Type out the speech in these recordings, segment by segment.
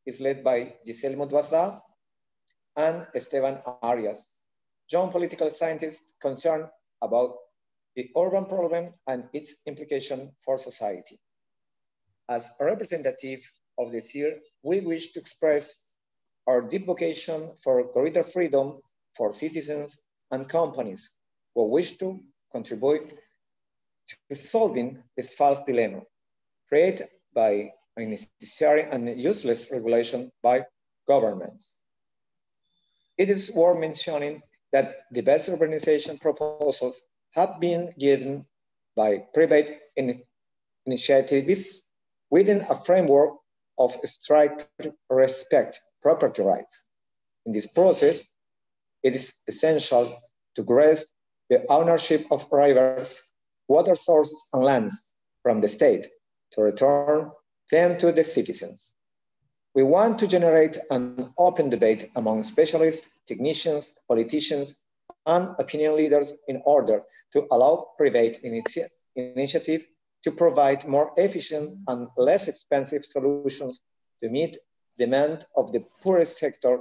is led by Giselle Modouassa and Esteban Arias, young political scientists concerned about the urban problem and its implication for society. As a representative of the CIR, we wish to express our deep vocation for greater freedom for citizens and companies who wish to contribute to solving this false dilemma created by unnecessary and useless regulation by governments. It is worth mentioning that the best urbanization proposals have been given by private initiatives within a framework of strict respect property rights. In this process, it is essential to grasp the ownership of rivers, water sources, and lands from the state to return them to the citizens. We want to generate an open debate among specialists, technicians, politicians, and opinion leaders in order to allow private initiative to provide more efficient and less expensive solutions to meet demand of the poorest sector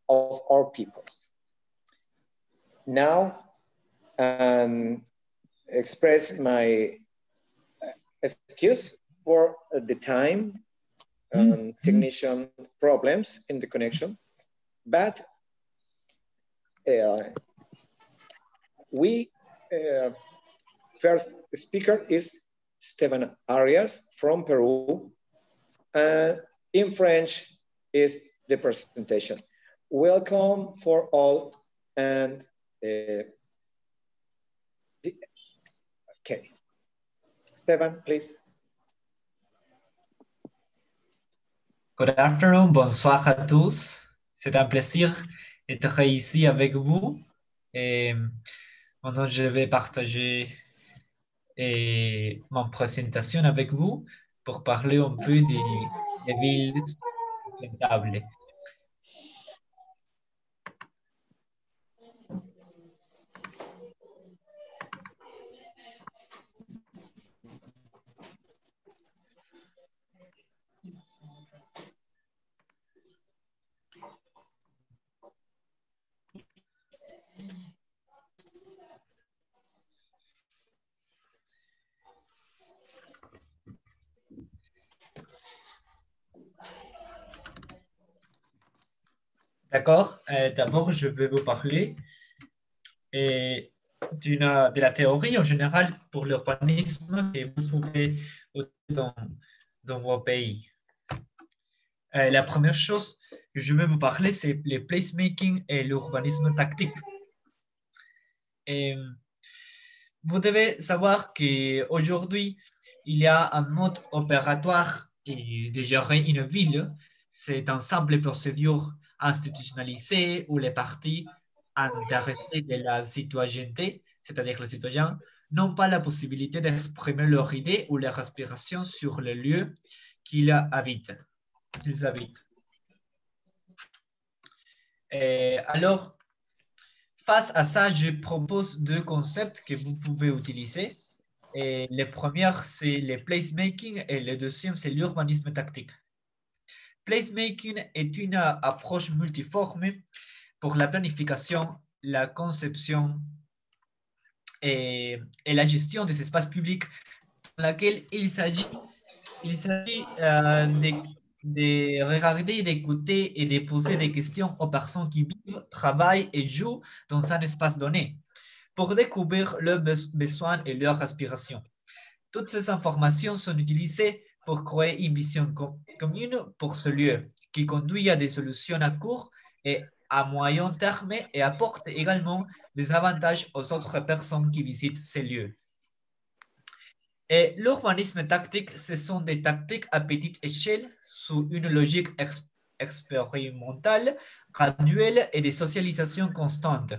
of our peoples. Now, express my excuse for the time and technician problems in the connection, but first speaker is Esteban Arias from Peru, and in French is the presentation. Welcome for all, and okay, Esteban, please. Good afternoon, bonsoir à tous. C'est un plaisir d'être ici avec vous. Et maintenant, je vais partager ma présentation avec vous pour parler un peu des villes sustentables. D'accord. D'abord, je vais vous parler de la théorie en général pour l'urbanisme que vous trouvez dans vos pays. La première chose que je vais vous parler, c'est le placemaking et l'urbanisme tactique. Et vous devez savoir qu'aujourd'hui, il y a un mode opératoire de gérer une ville. C'est un simple procédure institutionnalisée où les parties intéressées de la citoyenneté, c'est-à-dire les citoyens, n'ont pas la possibilité d'exprimer leurs idées ou leurs aspirations sur le lieu qu'ils habitent. Alors, face à ça, je propose deux concepts que vous pouvez utiliser. Et le premier, c'est le placemaking et le deuxième, c'est l'urbanisme tactique. Placemaking est une approche multiforme pour la planification, la conception et la gestion des espaces publics dans laquelle il s'agit de regarder, d'écouter et de poser des questions aux personnes qui vivent, travaillent et jouent dans un espace donné pour découvrir leurs besoins et leurs aspirations. Toutes ces informations sont utilisées pour créer une vision commune pour ce lieu qui conduit à des solutions à court et à moyen terme et apporte également des avantages aux autres personnes qui visitent ces lieux. Et l'urbanisme tactique, ce sont des tactiques à petite échelle sous une logique expérimentale, graduelle et de socialisation constante.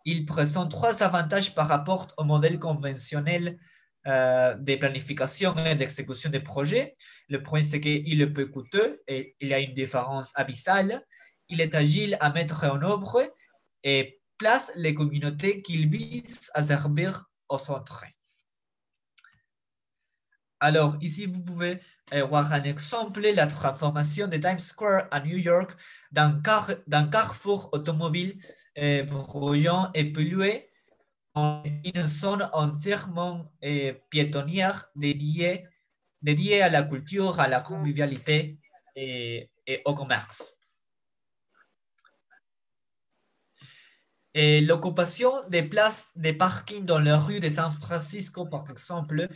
Il présente trois avantages par rapport au modèle conventionnel de planification et d'exécution des projets. Le premier, c'est qu'il est peu coûteux et il y a une différence abyssale. Il est agile à mettre en œuvre et place les communautés qu'il vise à servir au centre. Alors, ici, vous pouvez voir un exemple, la transformation de Times Square à New York d'un carrefour automobile bruyant et pollué en une zone entièrement piétonnière dédiée à la culture, à la convivialité et au commerce. Et l'occupation des places de parking dans la rue de San Francisco, par exemple,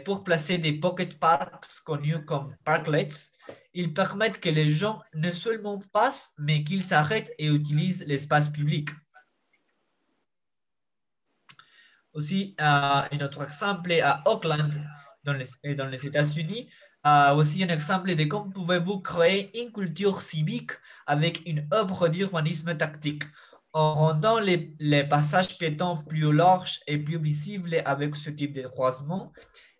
pour placer des pocket parks connus comme parklets, ils permettent que les gens ne seulement passent, mais qu'ils s'arrêtent et utilisent l'espace public. Aussi, un autre exemple à Oakland, dans les États-Unis, aussi un exemple de comment pouvez-vous créer une culture civique avec une œuvre d'urbanisme tactique. En rendant les passages piétons plus larges et plus visibles avec ce type de croisement,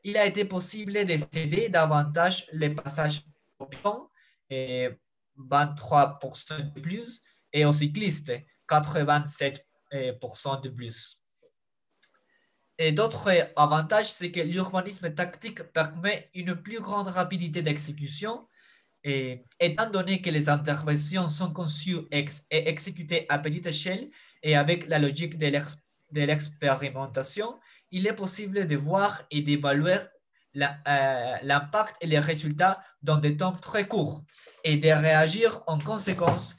il a été possible de céder davantage les passages aux piétons, et 23% de plus, et aux cyclistes, 87% de plus. Et d'autres avantages, c'est que l'urbanisme tactique permet une plus grande rapidité d'exécution. Et étant donné que les interventions sont conçues et exécutées à petite échelle et avec la logique de l'expérimentation, il est possible de voir et d'évaluer l'impact et les résultats dans des temps très courts et de réagir en conséquence,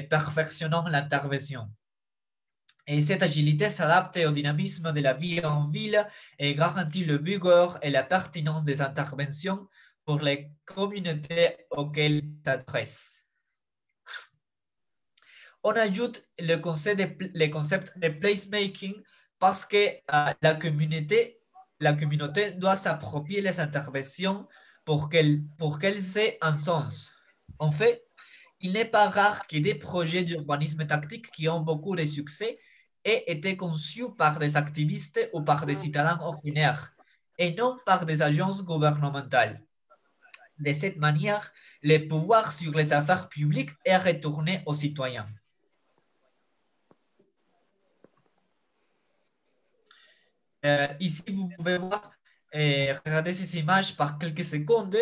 perfectionnant l'intervention. Et cette agilité s'adapte au dynamisme de la vie en ville et garantit le vigueur et la pertinence des interventions pour les communautés auxquelles il s'adresse. On ajoute le concept de placemaking parce que la communauté doit s'approprier les interventions pour qu'elles aient un sens. En fait, il n'est pas rare que des projets d'urbanisme tactique qui ont beaucoup de succès aient été conçus par des activistes ou par des citoyens ordinaires et non par des agences gouvernementales. De cette manière, le pouvoir sur les affaires publiques est retourné aux citoyens. Ici, vous pouvez voir, regarder ces images par quelques secondes.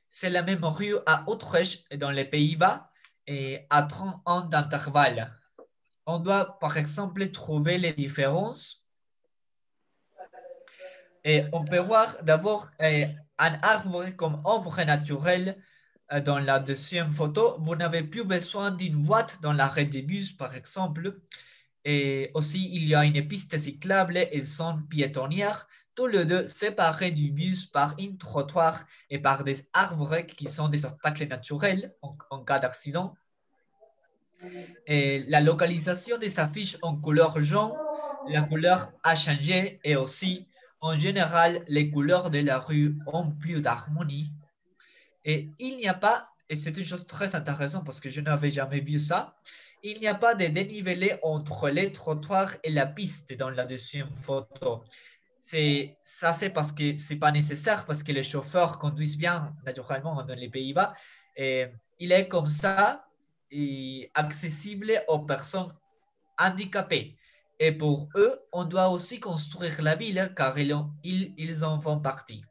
C'est la même rue à Utrecht, dans les Pays-Bas, et à 30 ans d'intervalle. On doit, par exemple, trouver les différences. Et on peut voir d'abord un arbre comme ombre naturelle dans la deuxième photo. Vous n'avez plus besoin d'une boîte dans l'arrêt des bus, par exemple. Et aussi, il y a une piste cyclable et zone piétonnière, tous les deux séparés du bus par une trottoir et par des arbres qui sont des obstacles naturels en cas d'accident. Et la localisation des affiches en couleur jaune, la couleur a changé et aussi, en général, les couleurs de la rue ont plus d'harmonie. Et il n'y a pas, et c'est une chose très intéressante parce que je n'avais jamais vu ça, il n'y a pas de dénivelé entre les trottoirs et la piste dans la deuxième photo. Ça, c'est parce que c'est pas nécessaire parce que les chauffeurs conduisent bien naturellement dans les Pays-Bas. Et il est comme ça et accessible aux personnes handicapées. Et pour eux, on doit aussi construire la ville car ils en font partie.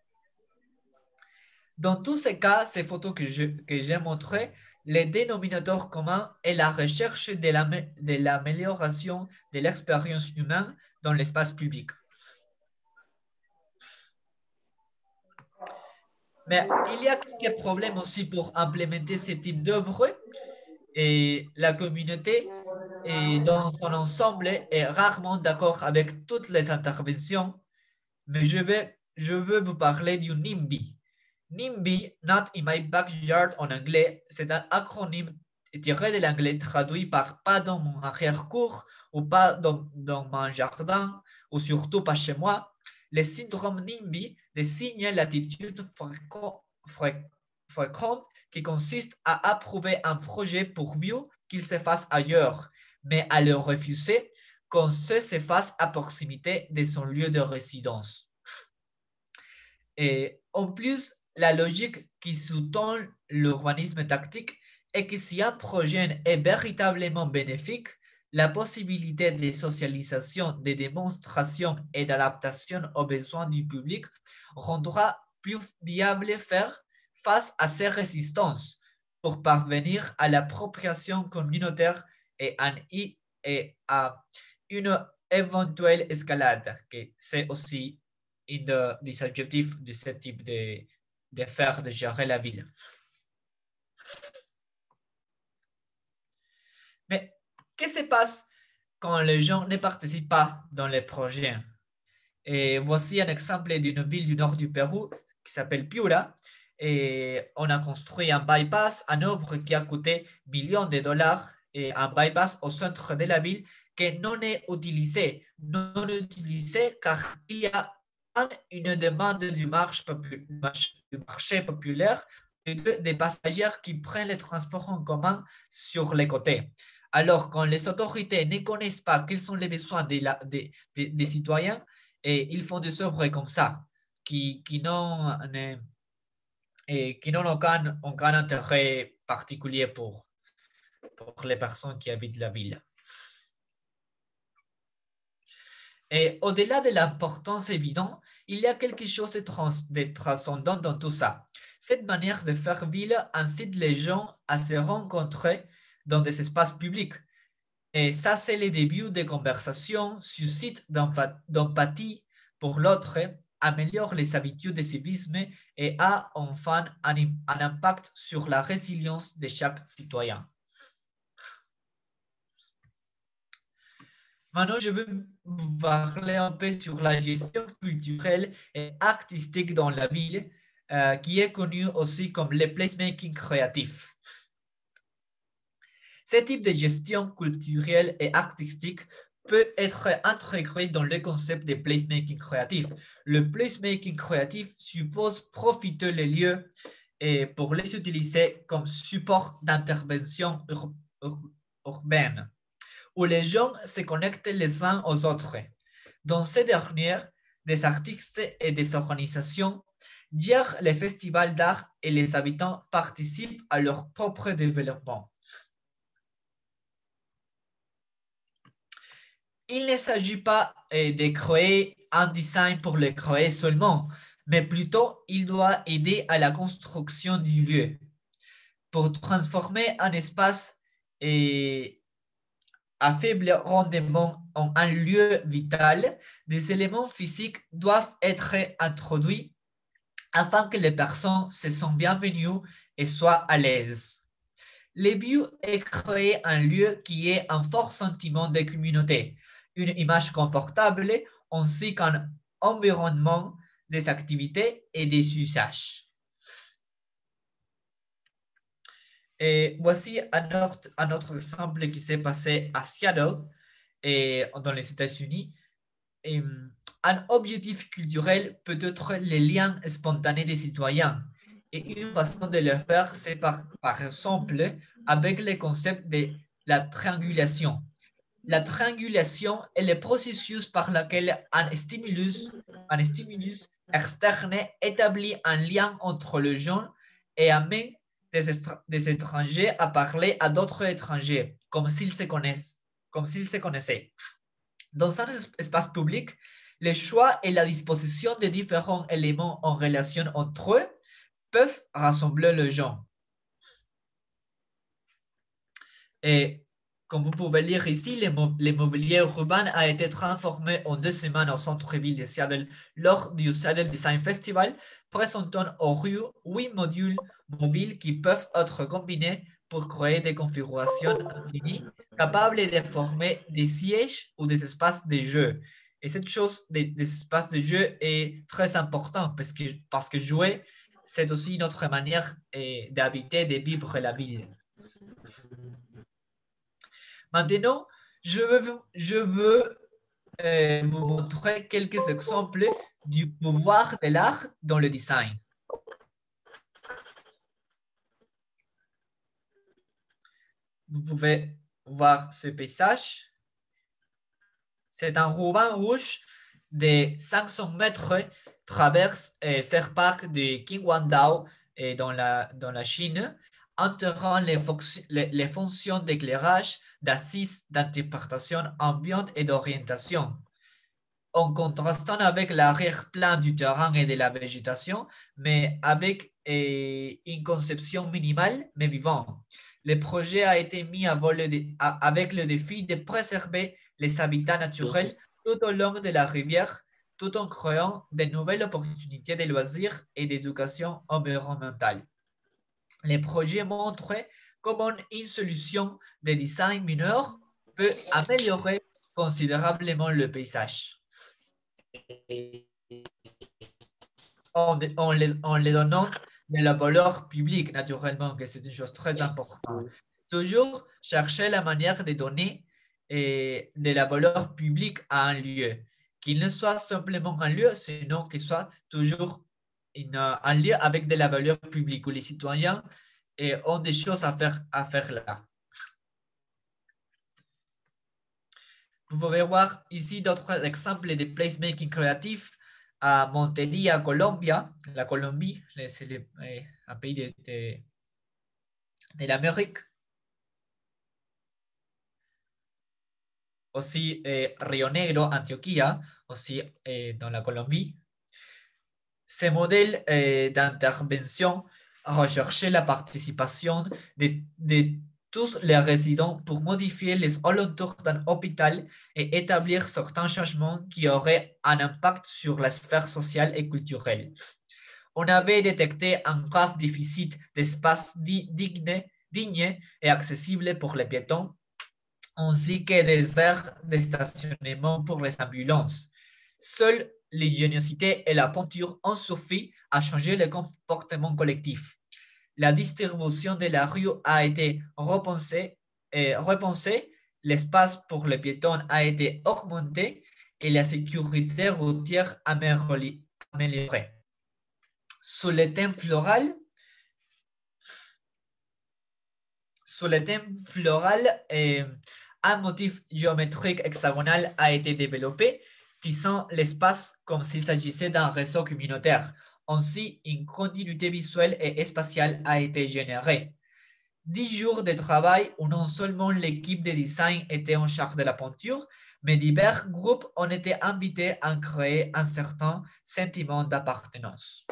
Dans tous ces cas, ces photos que j'ai montrées, le dénominateur commun est la recherche de l'amélioration de l'expérience humaine dans l'espace public. Mais il y a quelques problèmes aussi pour implémenter ce type d'œuvre et la communauté dans son ensemble est rarement d'accord avec toutes les interventions, mais je veux vous parler du NIMBY. NIMBY, Not in My Backyard en anglais, c'est un acronyme tiré de l'anglais traduit par pas dans mon arrière-cour ou pas dans mon jardin ou surtout pas chez moi. Le syndrome NIMBY désigne l'attitude fréquente qui consiste à approuver un projet pourvu qu'il se fasse ailleurs, mais à le refuser quand ce se fasse à proximité de son lieu de résidence. Et en plus, la logique qui sous-tend l'urbanisme tactique est que si un projet est véritablement bénéfique, la possibilité de socialisation, de démonstration et d'adaptation aux besoins du public rendra plus viable faire face à ces résistances pour parvenir à l'appropriation communautaire et à une éventuelle escalade, que c'est aussi un des objectifs de ce type de faire, de gérer la ville. Mais qu'est-ce qui se passe quand les gens ne participent pas dans les projets? Et voici un exemple d'une ville du nord du Pérou qui s'appelle Piura. Et on a construit un bypass, un œuvre qui a coûté millions de dollars, et un bypass au centre de la ville qui non est utilisé, car il y a une demande du marché populaire et des passagers qui prennent les transports en commun sur les côtés. Alors, quand les autorités ne connaissent pas quels sont les besoins des citoyens, et ils font des œuvres comme ça, qui n'ont aucun intérêt particulier pour les personnes qui habitent la ville. Et au-delà de l'importance évidente, il y a quelque chose de transcendant dans tout ça. Cette manière de faire ville incite les gens à se rencontrer dans des espaces publics. Et ça, c'est le début des conversations, suscite d'empathie pour l'autre, améliore les habitudes de civisme et a enfin un impact sur la résilience de chaque citoyen. Maintenant, je veux vous parler un peu sur la gestion culturelle et artistique dans la ville, qui est connue aussi comme le placemaking créatif. Ce type de gestion culturelle et artistique peut être intégré dans le concept de placemaking créatif. Le placemaking créatif suppose profiter les lieux et pour les utiliser comme support d'intervention urbaine, où les gens se connectent les uns aux autres. Dans ces dernières, des artistes et des organisations gèrent les festivals d'art et les habitants participent à leur propre développement. Il ne s'agit pas de créer un design pour le créer seulement, mais plutôt il doit aider à la construction du lieu. Pour transformer un espace à faible rendement en un lieu vital, des éléments physiques doivent être introduits afin que les personnes se sentent bienvenues et soient à l'aise. Le but est créer un lieu qui ait un fort sentiment de communauté, une image confortable ainsi qu'un environnement des activités et des usages. Et voici un autre exemple qui s'est passé à Seattle et dans les États-Unis. Un objectif culturel peut être les liens spontanés des citoyens. Et une façon de le faire, c'est par exemple avec le concept de la triangulation. La triangulation est le processus par lequel un stimulus externe établit un lien entre le gens et amène des étrangers à parler à d'autres étrangers, comme s'ils se connaissaient. Dans un espace public, le choix et la disposition de différents éléments en relation entre eux peuvent rassembler les gens. Et comme vous pouvez lire ici, le mobilier urbain a été transformé en 2 semaines au centre-ville de Seattle lors du Seattle Design Festival, présentant aux rues 8 modules mobiles qui peuvent être combinés pour créer des configurations infinies capables de former des sièges ou des espaces de jeu. Et cette chose des espaces de jeu est très importante parce que jouer, c'est aussi notre manière d'habiter, de vivre la ville. Maintenant, je veux vous montrer quelques exemples du pouvoir de l'art dans le design. Vous pouvez voir ce paysage. C'est un ruban rouge de 500 mètres traverse ce parc de Qinghuangdao dans la Chine, entourant les fonctions d'éclairage, d'assises, d'interprétation ambiante et d'orientation. en contrastant avec l'arrière-plan du terrain et de la végétation, mais avec une conception minimale mais vivante. Le projet a été mis à vol avec le défi de préserver les habitats naturels tout au long de la rivière, tout en créant de nouvelles opportunités de loisirs et d'éducation environnementale. Les projets montrent comment une solution de design mineur peut améliorer considérablement le paysage. En les donnant de la valeur publique, naturellement, que c'est une chose très importante. Toujours chercher la manière de donner de la valeur publique à un lieu, qu'il ne soit simplement un lieu, sinon qu'il soit toujours un lieu avec de la valeur publique, où les citoyens ont des choses à faire là. Vous pouvez voir ici d'autres exemples de placemaking créatif à Montería, Colombia. La Colombie, c'est un pays de l'Amérique. Aussi Rio Negro, Antioquia, aussi dans la Colombie. Ces modèles d'intervention recherchaient la participation de tous les résidents pour modifier les alentours d'un hôpital et établir certains changements qui auraient un impact sur la sphère sociale et culturelle. On avait détecté un grave déficit d'espaces dignes et accessibles pour les piétons, ainsi que des aires de stationnement pour les ambulances. Seule l'ingéniosité et la peinture ont suffi à changer le comportement collectif. La distribution de la rue a été repensée, l'espace pour les piétons a été augmenté et la sécurité routière améliorée. Sous le thème floral, un motif géométrique hexagonal a été développé, tissant l'espace comme s'il s'agissait d'un réseau communautaire. Ainsi, une continuité visuelle et spatiale a été générée. 10 jours de travail où non seulement l'équipe de design était en charge de la peinture, mais divers groupes ont été invités à créer un certain sentiment d'appartenance.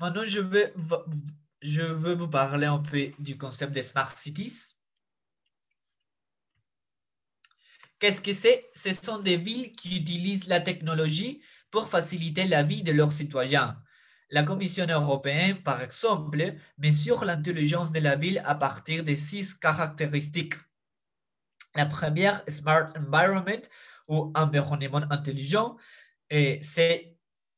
Maintenant, je veux vous parler un peu du concept de Smart Cities. Qu'est-ce que c'est? Ce sont des villes qui utilisent la technologie pour faciliter la vie de leurs citoyens. La Commission européenne, par exemple, mesure l'intelligence de la ville à partir de 6 caractéristiques. La première, Smart Environment ou environnement intelligent, ce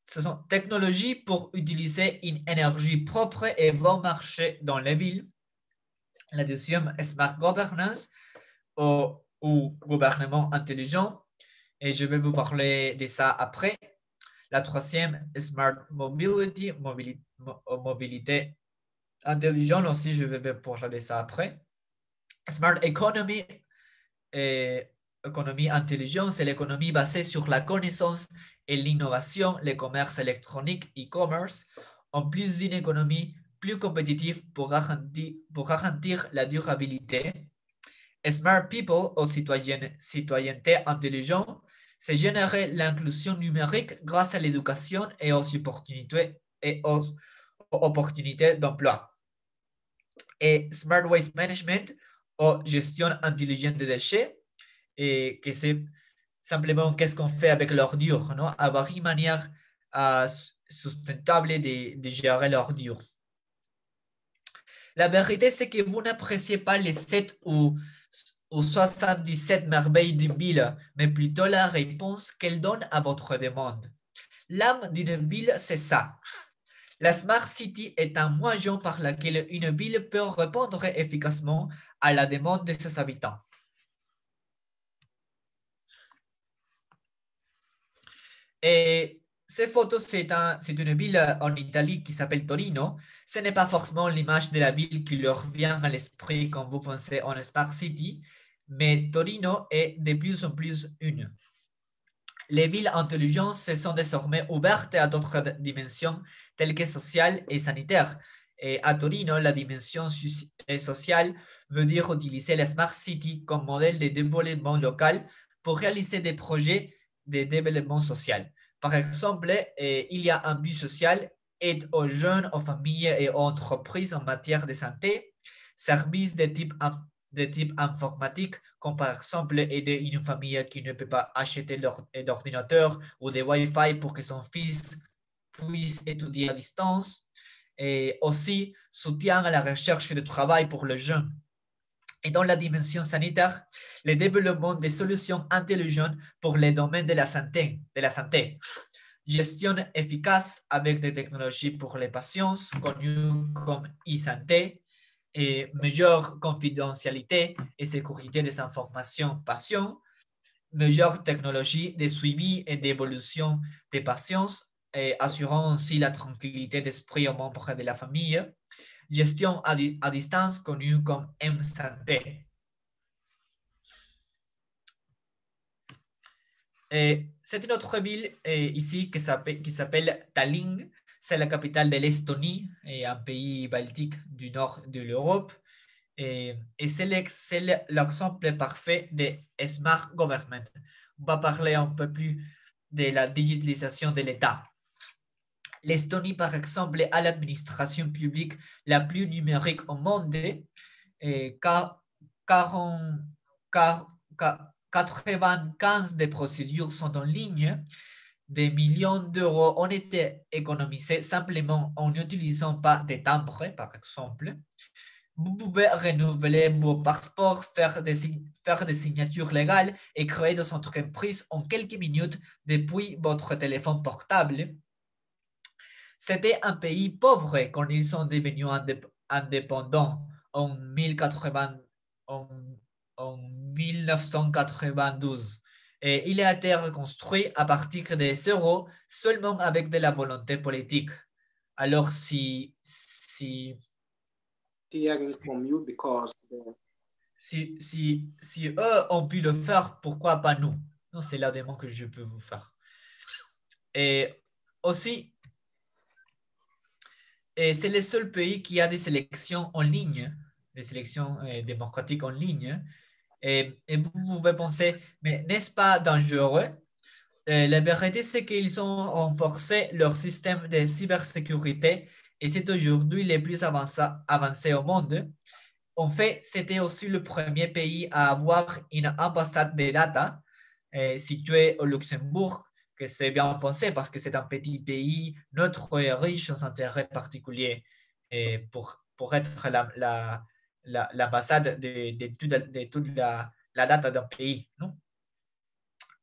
sont technologies pour utiliser une énergie propre et bon marché dans les villes. La deuxième, Smart Governance ou gouvernement intelligent, et je vais vous parler de ça après. La troisième, Smart Mobility, mobilité intelligente aussi, je vais vous parler de ça après. Smart Economy, économie intelligente, c'est l'économie basée sur la connaissance et l'innovation, le commerce électronique, e-commerce, en plus d'une économie plus compétitive pour garantir la durabilité. Smart People ou citoyenneté intelligente, c'est générer l'inclusion numérique grâce à l'éducation et aux opportunités d'emploi. Et Smart Waste Management ou gestion intelligente des déchets, et que c'est simplement qu'est-ce qu'on fait avec l'ordure, non? Avoir une manière sustentable de gérer l'ordure. La vérité, c'est que vous n'appréciez pas les 7 ou 77 merveilles d'une ville, mais plutôt la réponse qu'elle donne à votre demande. L'âme d'une ville, c'est ça. La Smart City est un moyen par lequel une ville peut répondre efficacement à la demande de ses habitants. Et ces photos, c'est une ville en Italie qui s'appelle Torino. Ce n'est pas forcément l'image de la ville qui leur vient à l'esprit quand vous pensez en Smart City, mais Torino est de plus en plus une. Les villes intelligentes se sont désormais ouvertes à d'autres dimensions telles que sociales et sanitaires. Et à Torino, la dimension sociale veut dire utiliser la Smart City comme modèle de développement local pour réaliser des projets de développement social. Par exemple, il y a un but social, aide aux jeunes, aux familles et aux entreprises en matière de santé, services de type informatique, comme par exemple aider une famille qui ne peut pas acheter d'ordinateur ou de Wi-Fi pour que son fils puisse étudier à distance, et aussi soutien à la recherche de travail pour les jeunes. Et dans la dimension sanitaire, le développement des solutions intelligentes pour les domaines de la santé. Gestion efficace avec des technologies pour les patients, connues comme e-santé, et meilleure confidentialité et sécurité des informations patients, meilleure technologie de suivi et d'évolution des patients, et assurant aussi la tranquillité d'esprit aux membres de la famille, gestion à distance connue comme M-Santé. C'est une autre ville ici qui s'appelle Tallinn. C'est la capitale de l'Estonie, un pays baltique du nord de l'Europe. Et c'est l'exemple parfait de Smart Government. On va parler un peu plus de la digitalisation de l'État. L'Estonie, par exemple, a l'administration publique la plus numérique au monde, car 95 des procédures sont en ligne. Des millions d'euros ont été économisés simplement en n'utilisant pas des timbres, par exemple. Vous pouvez renouveler vos passeports, faire des signatures légales et créer des entreprises en quelques minutes depuis votre téléphone portable. C'était un pays pauvre quand ils sont devenus indépendants en 1992. Et il a été reconstruit à partir de zéro seulement avec de la volonté politique. Alors si eux ont pu le faire, pourquoi pas nous? Non, c'est la demande que je peux vous faire. Et aussi, c'est le seul pays qui a des élections en ligne, des élections démocratiques en ligne. Et vous pouvez penser, mais n'est-ce pas dangereux? La vérité, c'est qu'ils ont renforcé leur système de cybersécurité et c'est aujourd'hui le plus avancé au monde. En fait, c'était aussi le premier pays à avoir une ambassade de data située au Luxembourg, que c'est bien pensé parce que c'est un petit pays neutre et riche aux intérêts particuliers et pour être l'ambassade de toute la data d'un pays. Non?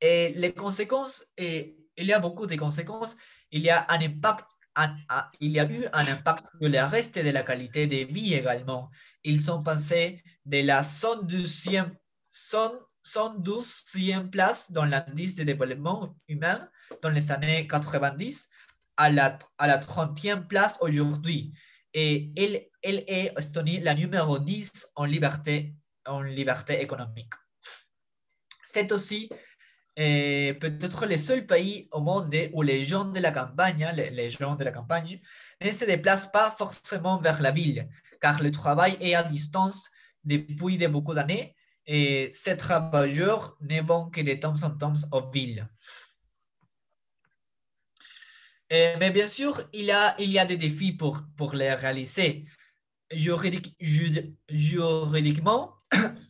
Et les conséquences, et il y a beaucoup de conséquences, il y a un impact, il y a eu un impact sur le reste de la qualité de vie également. Ils sont passés de la 112e place dans l'indice de développement humain dans les années 90 à la 30e place aujourd'hui. Et elle est, Estonie, la numéro 10 en liberté économique. C'est aussi peut-être le seul pays au monde où les gens de la campagne, les gens de la campagne, ne se déplacent pas forcément vers la ville, car le travail est à distance depuis beaucoup d'années et ces travailleurs ne vont que de temps en temps aux villes. Mais bien sûr, il y a des défis pour les réaliser. Juridiquement,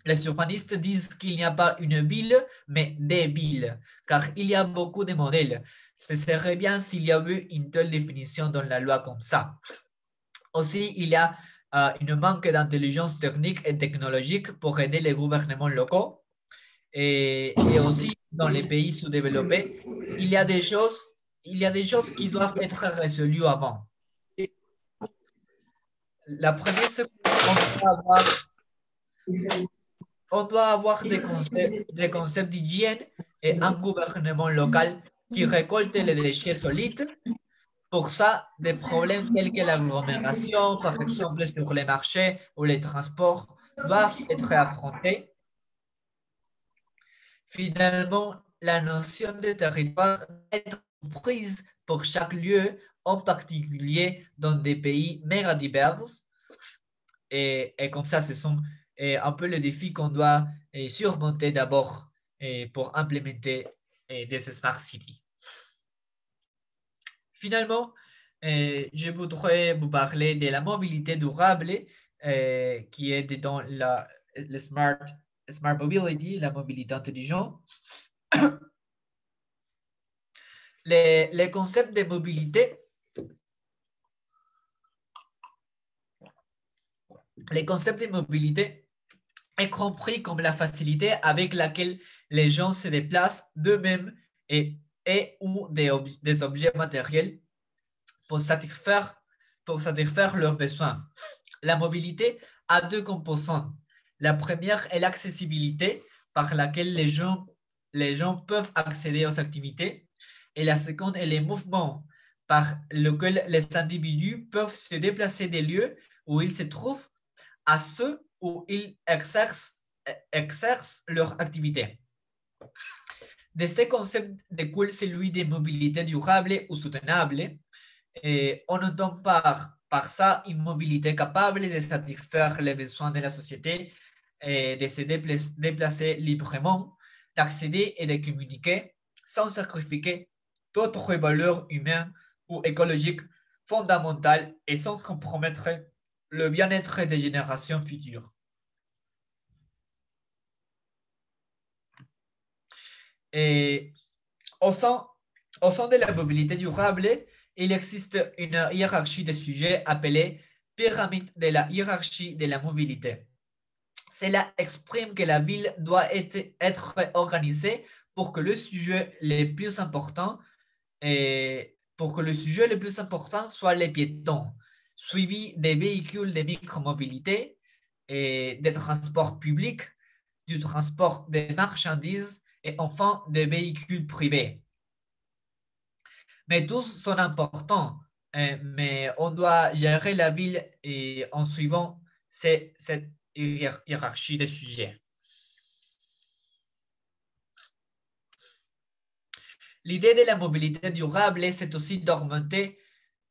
les urbanistes disent qu'il n'y a pas une ville, mais des villes, car il y a beaucoup de modèles. Ce serait bien s'il y avait une telle définition dans la loi comme ça. Aussi, il y a une manque d'intelligence technique et technologique pour aider les gouvernements locaux. Et aussi, dans les pays sous-développés, il y a des choses qui doivent être résolues avant. La première, c'est qu'on doit avoir des concepts d'hygiène et un gouvernement local qui récolte les déchets solides. Pour ça, des problèmes tels que l'agglomération, par exemple sur les marchés ou les transports, doivent être affrontés. Finalement, la notion de territoire doit être prise pour chaque lieu en particulier dans des pays méga divers. Et comme ça, ce sont un peu les défis qu'on doit surmonter d'abord pour implémenter des smart cities. Finalement, je voudrais vous parler de la mobilité durable qui est dans le smart mobility, la mobilité intelligente. Les concepts de mobilité, est compris comme la facilité avec laquelle les gens se déplacent d'eux-mêmes et ou des objets matériels pour satisfaire leurs besoins. La mobilité a deux composantes. La première est l'accessibilité par laquelle les gens peuvent accéder aux activités. Et la seconde est les mouvements par lesquels les individus peuvent se déplacer des lieux où ils se trouvent à ceux où ils exercent leur activité. De ces concepts découle celui de mobilité durable ou soutenable. Et on entend par ça une mobilité capable de satisfaire les besoins de la société, et de se déplacer librement, d'accéder et de communiquer sans sacrifier d'autres valeurs humaines ou écologiques fondamentales et sans compromettre le bien-être des générations futures. Et au sein de la mobilité durable, il existe une hiérarchie de sujets appelée pyramide de la hiérarchie de la mobilité. Cela exprime que la ville doit être organisée pour que le sujet le plus important soit les piétons, suivi des véhicules de micromobilité et des transports publics, du transport des marchandises et enfin des véhicules privés. Mais tous sont importants, mais on doit gérer la ville en suivant cette hiérarchie de sujets. L'idée de la mobilité durable, c'est aussi d'augmenter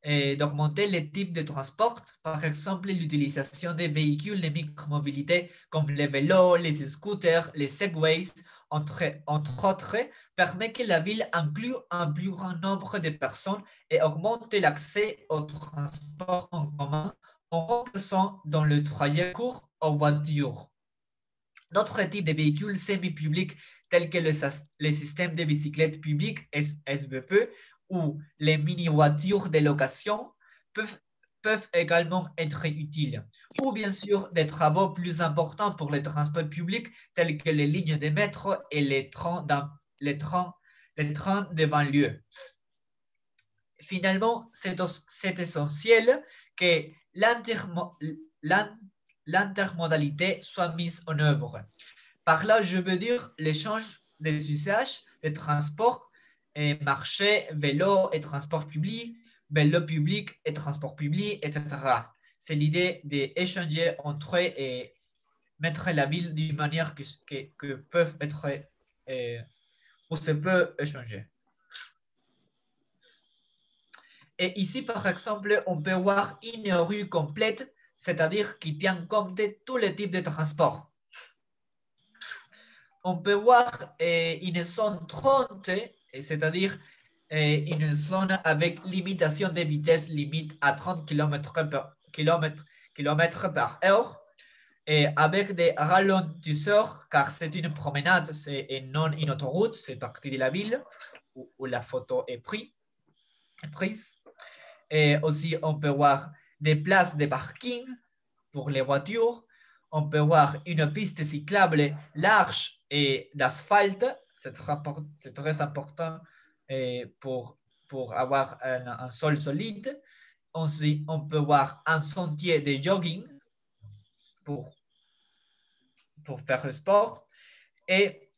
les types de transport. Par exemple, l'utilisation des véhicules de micromobilité comme les vélos, les scooters, les segways, entre autres, permet que la ville inclue un plus grand nombre de personnes et augmente l'accès au transport en commun en remplaçant dans le trajet court aux voitures. D'autres types de véhicules semi-publics tels que les systèmes de bicyclettes publiques SBP ou les mini-voitures de location peuvent également être utiles. Ou bien sûr des travaux plus importants pour les transports publics tels que les lignes de métro et les trains de banlieue. Finalement, c'est essentiel que l'intermodalité soit mise en œuvre. Par là, je veux dire l'échange des usages des transports et marché, vélo et transport public, vélo public et transport public, etc. C'est l'idée d'échanger entre eux et mettre la ville d'une manière que peuvent être où se peut échanger. Et ici, par exemple, on peut voir une rue complète, c'est-à-dire qui tient compte de tous les types de transports. On peut voir une zone 30, c'est-à-dire une zone avec limitation de vitesse limite à 30 km par heure, et avec des ralentisseurs, car c'est une promenade et non une autoroute, c'est partie de la ville où la photo est prise. Et aussi, on peut voir des places de parking pour les voitures. On peut voir une piste cyclable large et d'asphalte. C'est très important pour avoir un sol solide. Aussi, on peut voir un sentier de jogging pour faire le sport et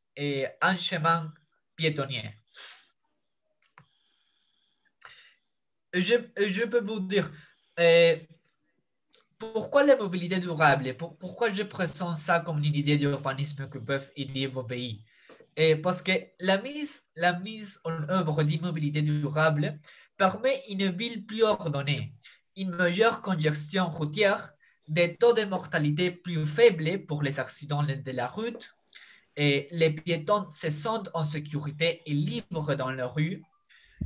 un chemin piétonnier. Je peux vous dire pourquoi la mobilité durable, pourquoi je présente ça comme une idée d'urbanisme que peuvent aider vos pays. Parce que la mise en œuvre d'une mobilité durable permet une ville plus ordonnée, une meilleure congestion routière, des taux de mortalité plus faibles pour les accidents de la route, et les piétons se sentent en sécurité et libres dans la rue.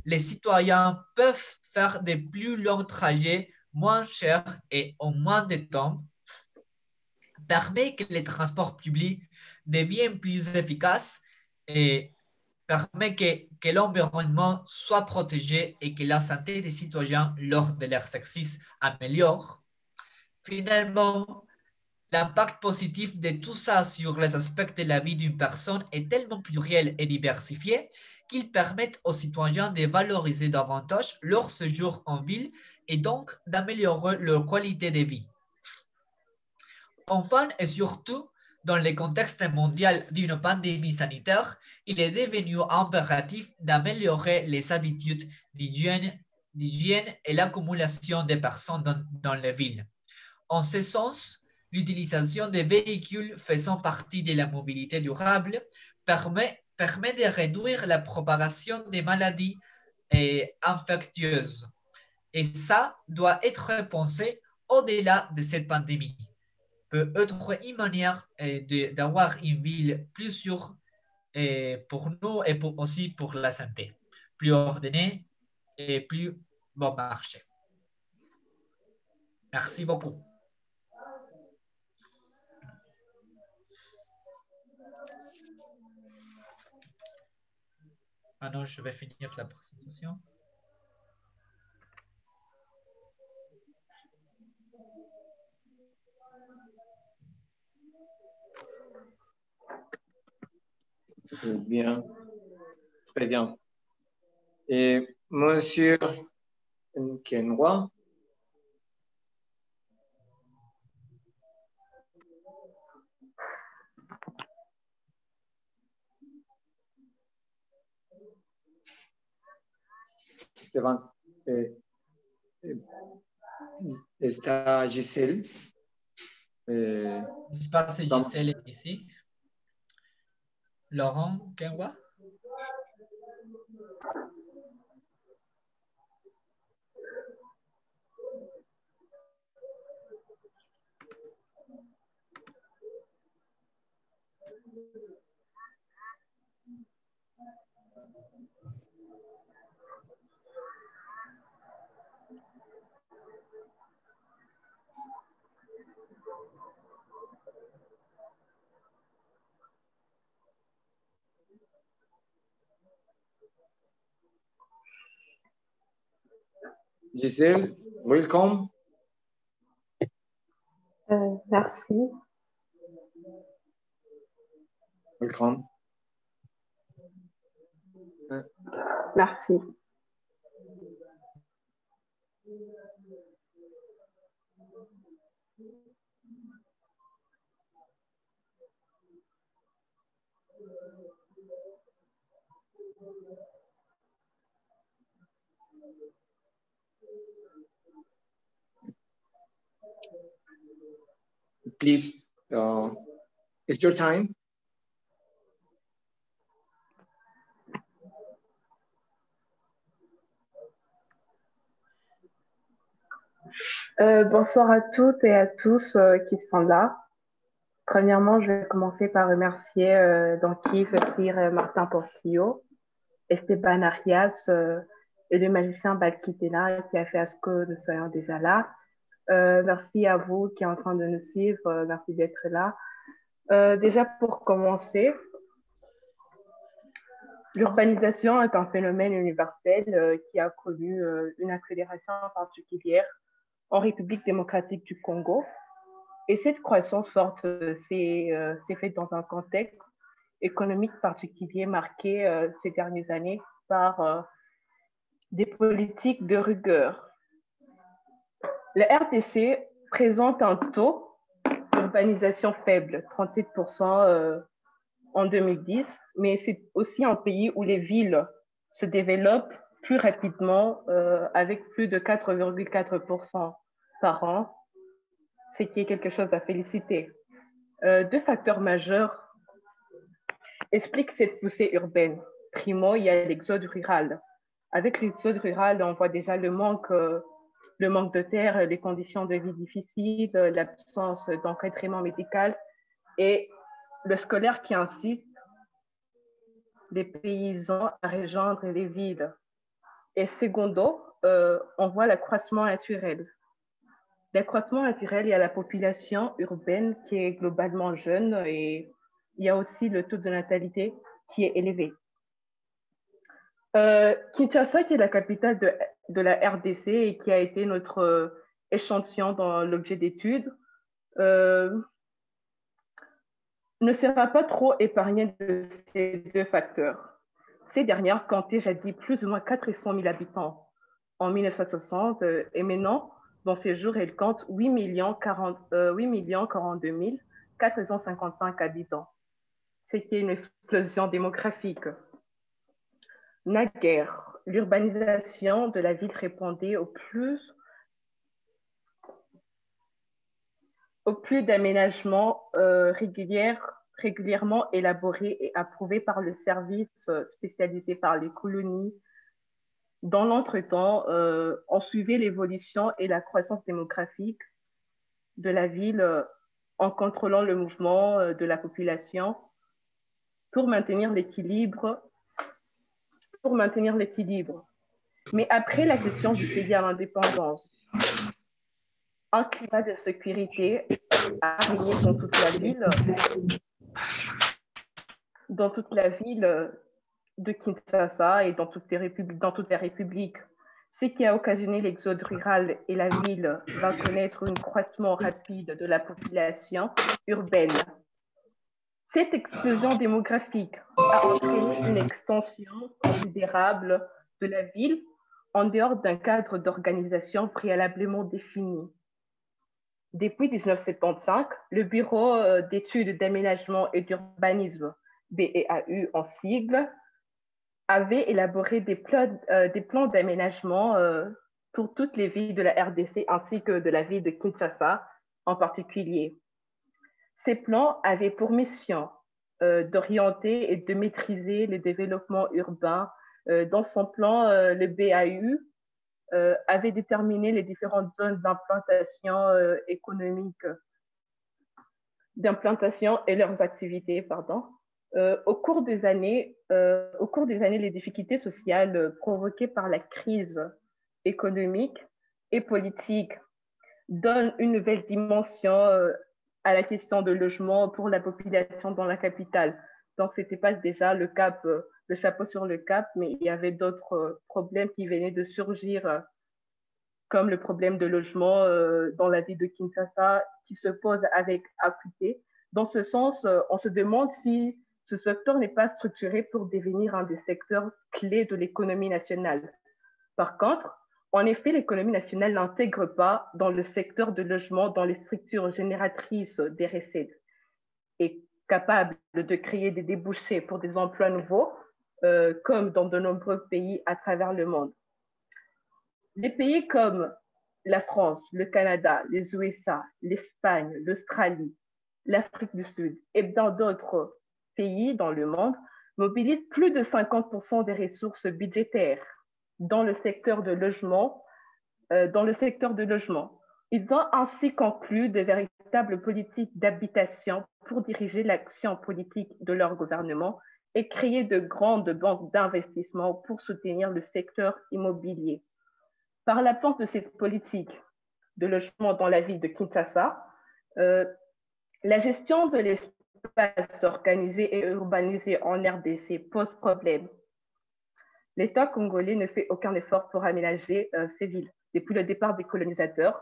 Les citoyens peuvent faire des plus longs trajets moins chers et en moins de temps, permet que les transports publics deviennent plus efficaces et permet que l'environnement soit protégé et que la santé des citoyens lors de l'exercice améliore. Finalement, l'impact positif de tout ça sur les aspects de la vie d'une personne est tellement pluriel et diversifié qu'ils permettent aux citoyens de valoriser davantage leur séjour en ville et donc d'améliorer leur qualité de vie. Enfin et surtout, dans le contexte mondial d'une pandémie sanitaire, il est devenu impératif d'améliorer les habitudes d'hygiène et l'accumulation des personnes dans les villes. En ce sens, l'utilisation des véhicules faisant partie de la mobilité durable permet de réduire la propagation des maladies infectieuses. Et ça doit être pensé au-delà de cette pandémie. Peut être une manière d'avoir une ville plus sûre pour nous et aussi pour la santé, plus ordonnée et plus bon marché. Merci beaucoup. Maintenant, je vais finir la présentation. Bien, très bien. Et Monsieur Kenwa, Esteban, está Giselle. J'espère que Giselle est ici. Laurent Kenwa? Giselle, welcome. Merci. Welcome. Merci. Please, it's your time. Bonsoir à toutes et à tous qui sont là. Premièrement, je vais commencer par remercier Kiev, Sir Martin Portillo, Esteban Arias et le magicien Balkitela qui a fait à ce que nous soyons déjà là. Merci à vous qui êtes en train de nous suivre. Merci d'être là. Déjà pour commencer, l'urbanisation est un phénomène universel qui a connu une accélération particulière en République démocratique du Congo. Et cette croissance forte s'est faite dans un contexte économique particulier marqué ces dernières années par des politiques de rigueur. Le RDC présente un taux d'urbanisation faible, 37% en 2010, mais c'est aussi un pays où les villes se développent plus rapidement avec plus de 4,4% par an, ce qui est quelque chose à féliciter. Deux facteurs majeurs expliquent cette poussée urbaine. Primo, il y a l'exode rural. Avec l'exode rural, on voit déjà le manque de terre, les conditions de vie difficiles, l'absence d'encadrement médical et le scolaire qui incite les paysans à rejoindre les villes. Et secondo, on voit l'accroissement naturel. L'accroissement naturel, il y a la population urbaine qui est globalement jeune et il y a aussi le taux de natalité qui est élevé. Kinshasa, qui est la capitale de la RDC et qui a été notre échantillon dans l'objet d'étude, ne sera pas trop épargnée de ces deux facteurs. Ces dernières comptaient jadis plus ou moins 400 000 habitants en 1960 et maintenant, dans ces jours, elles comptent 8 42 455 habitants, ce qui est une explosion démographique. Naguère, l'urbanisation de la ville répondait au plus d'aménagements régulièrement élaborés et approuvés par le service spécialisé par les colonies. Dans l'entretemps, on suivait l'évolution et la croissance démographique de la ville en contrôlant le mouvement de la population pour maintenir l'équilibre. Mais après l'accession du pays à l'indépendance, un climat de sécurité a régné dans toute la ville de Kinshasa et dans toutes les républiques. Ce qui a occasionné l'exode rural et la ville va connaître un croissement rapide de la population urbaine. Cette explosion démographique a entraîné une extension considérable de la ville en dehors d'un cadre d'organisation préalablement défini. Depuis 1975, le Bureau d'études d'aménagement et d'urbanisme, BEAU en sigle, avait élaboré des plans d'aménagement pour toutes les villes de la RDC ainsi que de la ville de Kinshasa en particulier. Ces plans avaient pour mission d'orienter et de maîtriser le développement urbain. Dans son plan, le BAU avait déterminé les différentes zones d'implantation économique, d'implantation et leurs activités, au cours des années, les difficultés sociales provoquées par la crise économique et politique donnent une nouvelle dimension à la question de logement pour la population dans la capitale. Donc, ce n'était pas déjà le chapeau sur le cap, mais il y avait d'autres problèmes qui venaient de surgir, comme le problème de logement dans la ville de Kinshasa, qui se pose avec acuité. Dans ce sens, on se demande si ce secteur n'est pas structuré pour devenir un des secteurs clés de l'économie nationale. Par contre, en effet, l'économie nationale n'intègre pas dans le secteur de logement, dans les structures génératrices des recettes et capable de créer des débouchés pour des emplois nouveaux, comme dans de nombreux pays à travers le monde. Les pays comme la France, le Canada, les USA, l'Espagne, l'Australie, l'Afrique du Sud et dans d'autres pays dans le monde mobilisent plus de 50% des ressources budgétaires dans le secteur de logement. Ils ont ainsi conclu de véritables politiques d'habitation pour diriger l'action politique de leur gouvernement et créer de grandes banques d'investissement pour soutenir le secteur immobilier. Par l'absence de cette politique de logement dans la ville de Kinshasa, la gestion de l'espace organisé et urbanisé en RDC pose problème. L'État congolais ne fait aucun effort pour aménager ces villes. Depuis le départ des colonisateurs,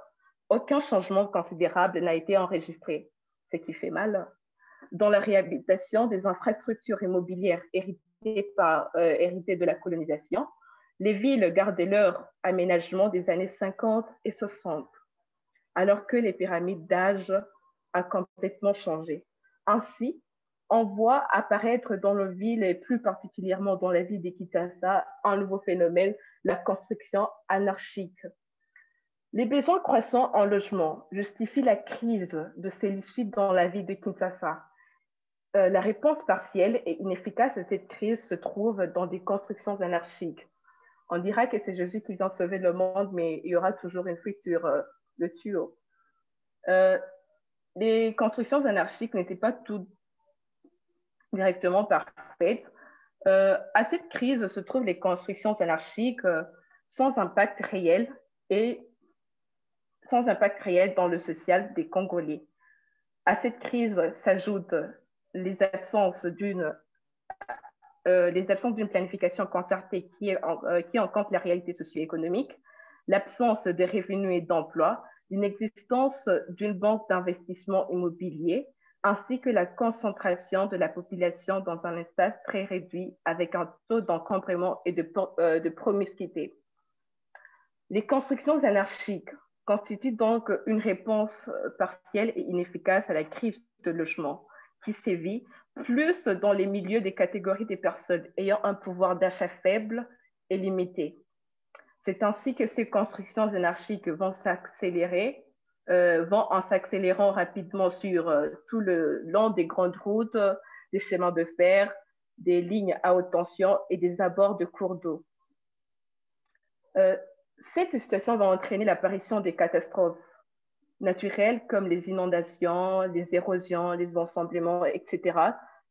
aucun changement considérable n'a été enregistré, ce qui fait mal. Dans la réhabilitation des infrastructures immobilières héritées de la colonisation, les villes gardaient leur aménagement des années 50 et 60, alors que les pyramides d'âge ont complètement changé. Ainsi, on voit apparaître dans nos villes et plus particulièrement dans la ville de Kinshasa un nouveau phénomène, la construction anarchique. Les besoins croissants en logement justifient la crise de celui-ci dans la ville de Kinshasa. La réponse partielle et inefficace à cette crise se trouve dans des constructions anarchiques. On dira que c'est Jésus qui vient sauver le monde, mais il y aura toujours une fuite sur le tuyau. Les constructions anarchiques n'étaient pas toutes directement parfaites. À cette crise se trouvent les constructions anarchiques sans impact réel et sans impact réel dans le social des Congolais. À cette crise s'ajoutent les absences d'une planification concertée qui en compte la réalité socio-économique, l'absence de revenus et d'emplois, l'inexistence d'une banque d'investissement immobilier, ainsi que la concentration de la population dans un espace très réduit avec un taux d'encombrement et de promiscuité. Les constructions anarchiques constituent donc une réponse partielle et inefficace à la crise de logement qui sévit plus dans les milieux des catégories des personnes ayant un pouvoir d'achat faible et limité. C'est ainsi que ces constructions anarchiques vont en s'accélérant rapidement sur tout le long des grandes routes, des chemins de fer, des lignes à haute tension et des abords de cours d'eau. Cette situation va entraîner l'apparition des catastrophes naturelles comme les inondations, les érosions, les ensemblements, etc.,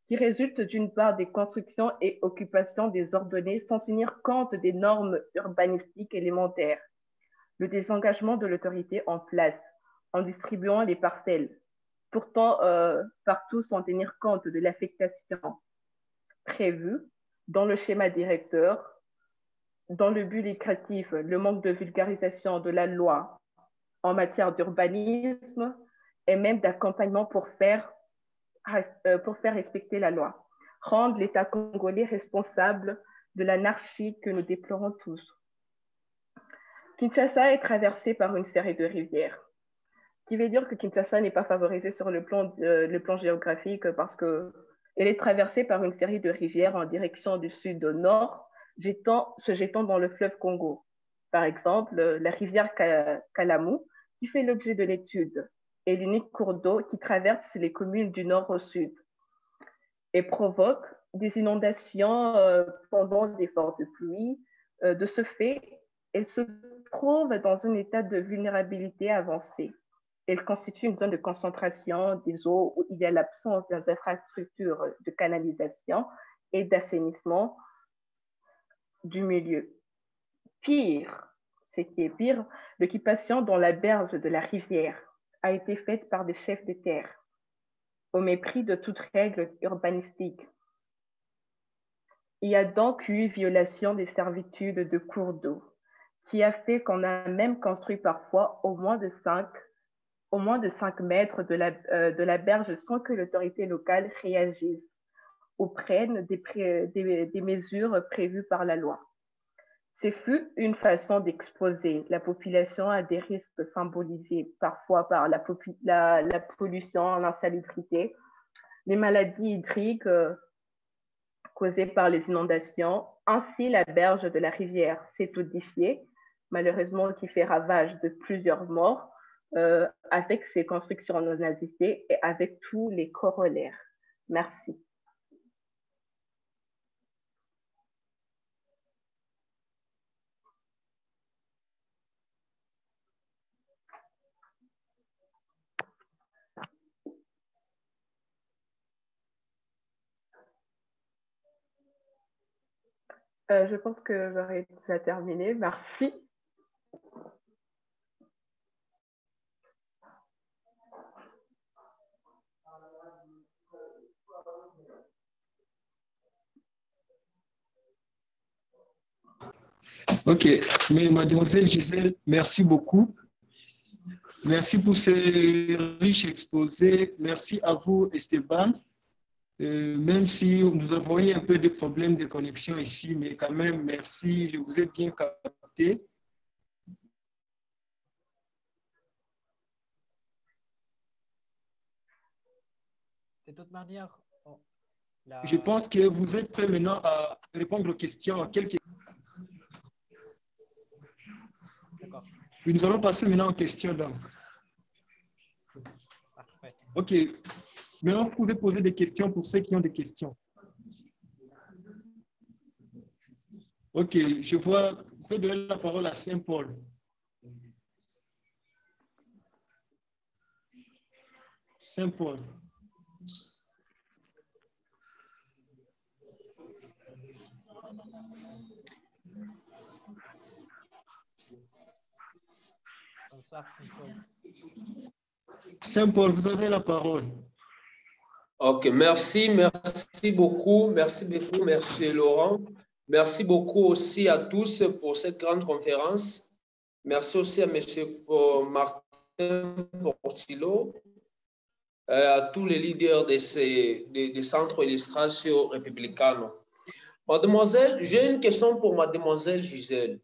qui résultent d'une part des constructions et occupations désordonnées sans tenir compte des normes urbanistiques élémentaires, le désengagement de l'autorité en place en distribuant les parcelles, pourtant partout sans tenir compte de l'affectation prévue dans le schéma directeur, dans le but lucratif, le manque de vulgarisation de la loi en matière d'urbanisme et même d'accompagnement pour faire respecter la loi, rendre l'État congolais responsable de l'anarchie que nous déplorons tous. Kinshasa est traversée par une série de rivières, ce qui veut dire que Kinshasa n'est pas favorisée sur le plan géographique parce qu'elle est traversée par une série de rivières en direction du sud au nord, se jetant dans le fleuve Congo. Par exemple, la rivière Kalamu, qui fait l'objet de l'étude, est l'unique cours d'eau qui traverse les communes du nord au sud et provoque des inondations pendant des fortes pluies. De ce fait, elle se trouve dans un état de vulnérabilité avancée. Elle constitue une zone de concentration des eaux où il y a l'absence des infrastructures de canalisation et d'assainissement du milieu. Pire, ce qui est pire, l'occupation dans la berge de la rivière a été faite par des chefs de terre, au mépris de toute règle urbanistique. Il y a donc eu violation des servitudes de cours d'eau, qui a fait qu'on a même construit parfois au moins de 5 mètres de la berge sans que l'autorité locale réagisse ou prenne des mesures prévues par la loi. Ce fut une façon d'exposer la population à des risques symbolisés parfois par la pollution, l'insalubrité, les maladies hydriques causées par les inondations. Ainsi, la berge de la rivière s'est modifiée, malheureusement qui fait ravage de plusieurs morts, avec ses constructions non assistées et avec tous les corollaires. Merci. Je pense que j'aurais déjà terminé. Merci. Ok, mais mademoiselle Gisèle, merci beaucoup. Merci pour ces riches exposés. Merci à vous, Esteban. Même si nous avons eu un peu de problèmes de connexion ici, mais quand même, merci, je vous ai bien capté. De toute manière, je pense que vous êtes prêts maintenant à répondre aux questions. D'accord. Nous allons passer maintenant aux questions. Donc. Parfait. OK. Maintenant, vous pouvez poser des questions pour ceux qui ont des questions. OK, je vois, je vais donner la parole à Saint-Paul. Saint-Paul. Saint-Paul, vous avez la parole. OK, merci beaucoup, merci Laurent. Merci beaucoup aussi à tous pour cette grande conférence. Merci aussi à M. Martin Portillo, à tous les leaders des centres illustration républicains. Mademoiselle, j'ai une question pour mademoiselle Gisèle.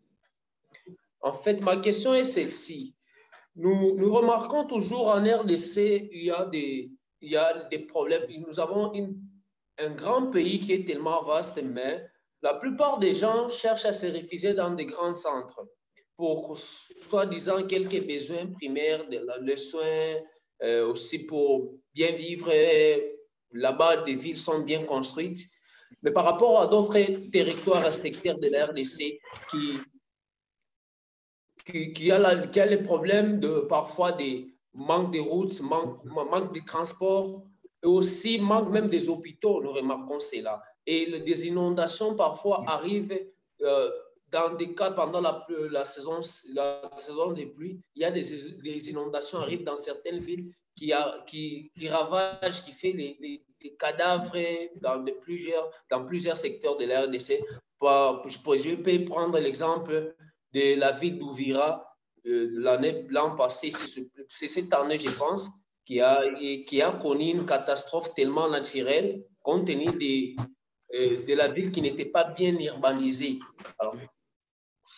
En fait, ma question est celle-ci. Nous remarquons toujours en RDC, il y a des problèmes. Nous avons un grand pays qui est tellement vaste, mais la plupart des gens cherchent à se réfugier dans des grands centres pour, soi-disant, quelques besoins primaires, les soins, aussi pour bien vivre. Là-bas, des villes sont bien construites. Mais par rapport à d'autres territoires secteurs de la RDC qui a les problèmes de parfois des manque de routes, manque de transport et aussi manque même des hôpitaux, nous remarquons cela. Et des inondations parfois arrivent dans des cas pendant la saison des pluies. Il y a des inondations arrivent dans certaines villes qui ravagent, qui fait des cadavres dans plusieurs secteurs de la RDC. Je peux prendre l'exemple de la ville d'Ouvira l'an passé, c'est cette année, je pense, qui a connu une catastrophe tellement naturelle compte tenu de la ville qui n'était pas bien urbanisée. Alors,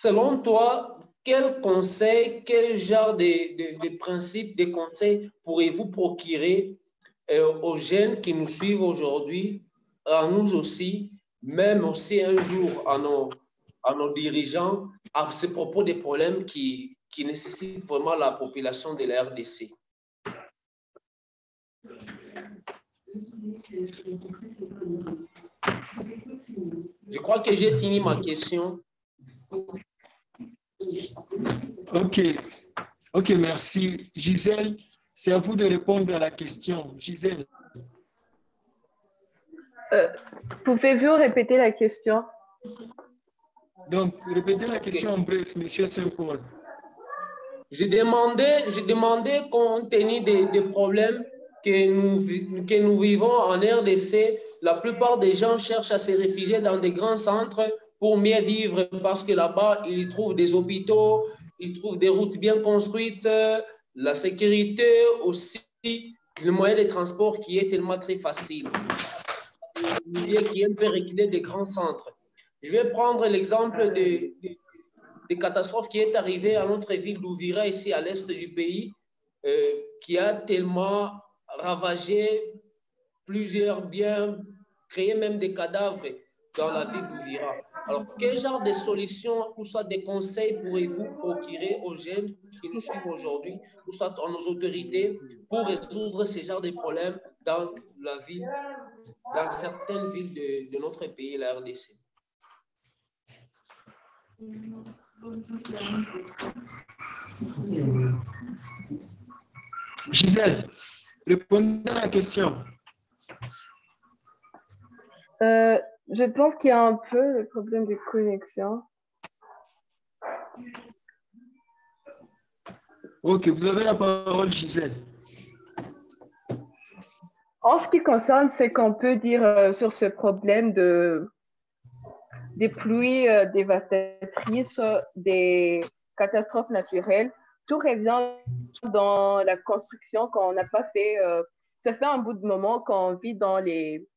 selon toi, quel conseil, quel genre de principes, de conseils pourrez-vous procurer aux jeunes qui nous suivent aujourd'hui, à nous aussi, même aussi un jour à nos dirigeants, à ce propos des problèmes qui nécessitent vraiment la population de la RDC? Je crois que j'ai fini ma question. OK, merci. Gisèle, c'est à vous de répondre à la question. Gisèle. Pouvez-vous répéter la question? Donc, répétez la question en bref, Monsieur Saint-Paul. J'ai demandé compte tenu des problèmes que nous vivons en RDC, la plupart des gens cherchent à se réfugier dans des grands centres pour mieux vivre parce que là-bas, ils trouvent des hôpitaux, ils trouvent des routes bien construites, la sécurité aussi, le moyen de transport qui est tellement très facile, qui est un peu reculé des grands centres. Je vais prendre l'exemple des catastrophes qui est arrivée à notre ville d'Ouvira, ici à l'est du pays, qui a tellement ravagé plusieurs biens, créé même des cadavres dans la ville d'Ouvira. Alors, quel genre de solutions ou soit des conseils pourrez-vous procurer aux jeunes qui nous suivent aujourd'hui, ou soit à nos autorités, pour résoudre ce genre de problèmes dans la ville, dans certaines villes de notre pays, la RDC? Gisèle, répondez à la question. Je pense qu'il y a un peu le problème de connexion. OK, vous avez la parole, Gisèle. En ce qui concerne ce qu'on peut dire sur ce problème des pluies dévastatrices, des catastrophes naturelles, tout revient dans la construction qu'on n'a pas fait. Ça fait un bout de moment qu'on vit dans les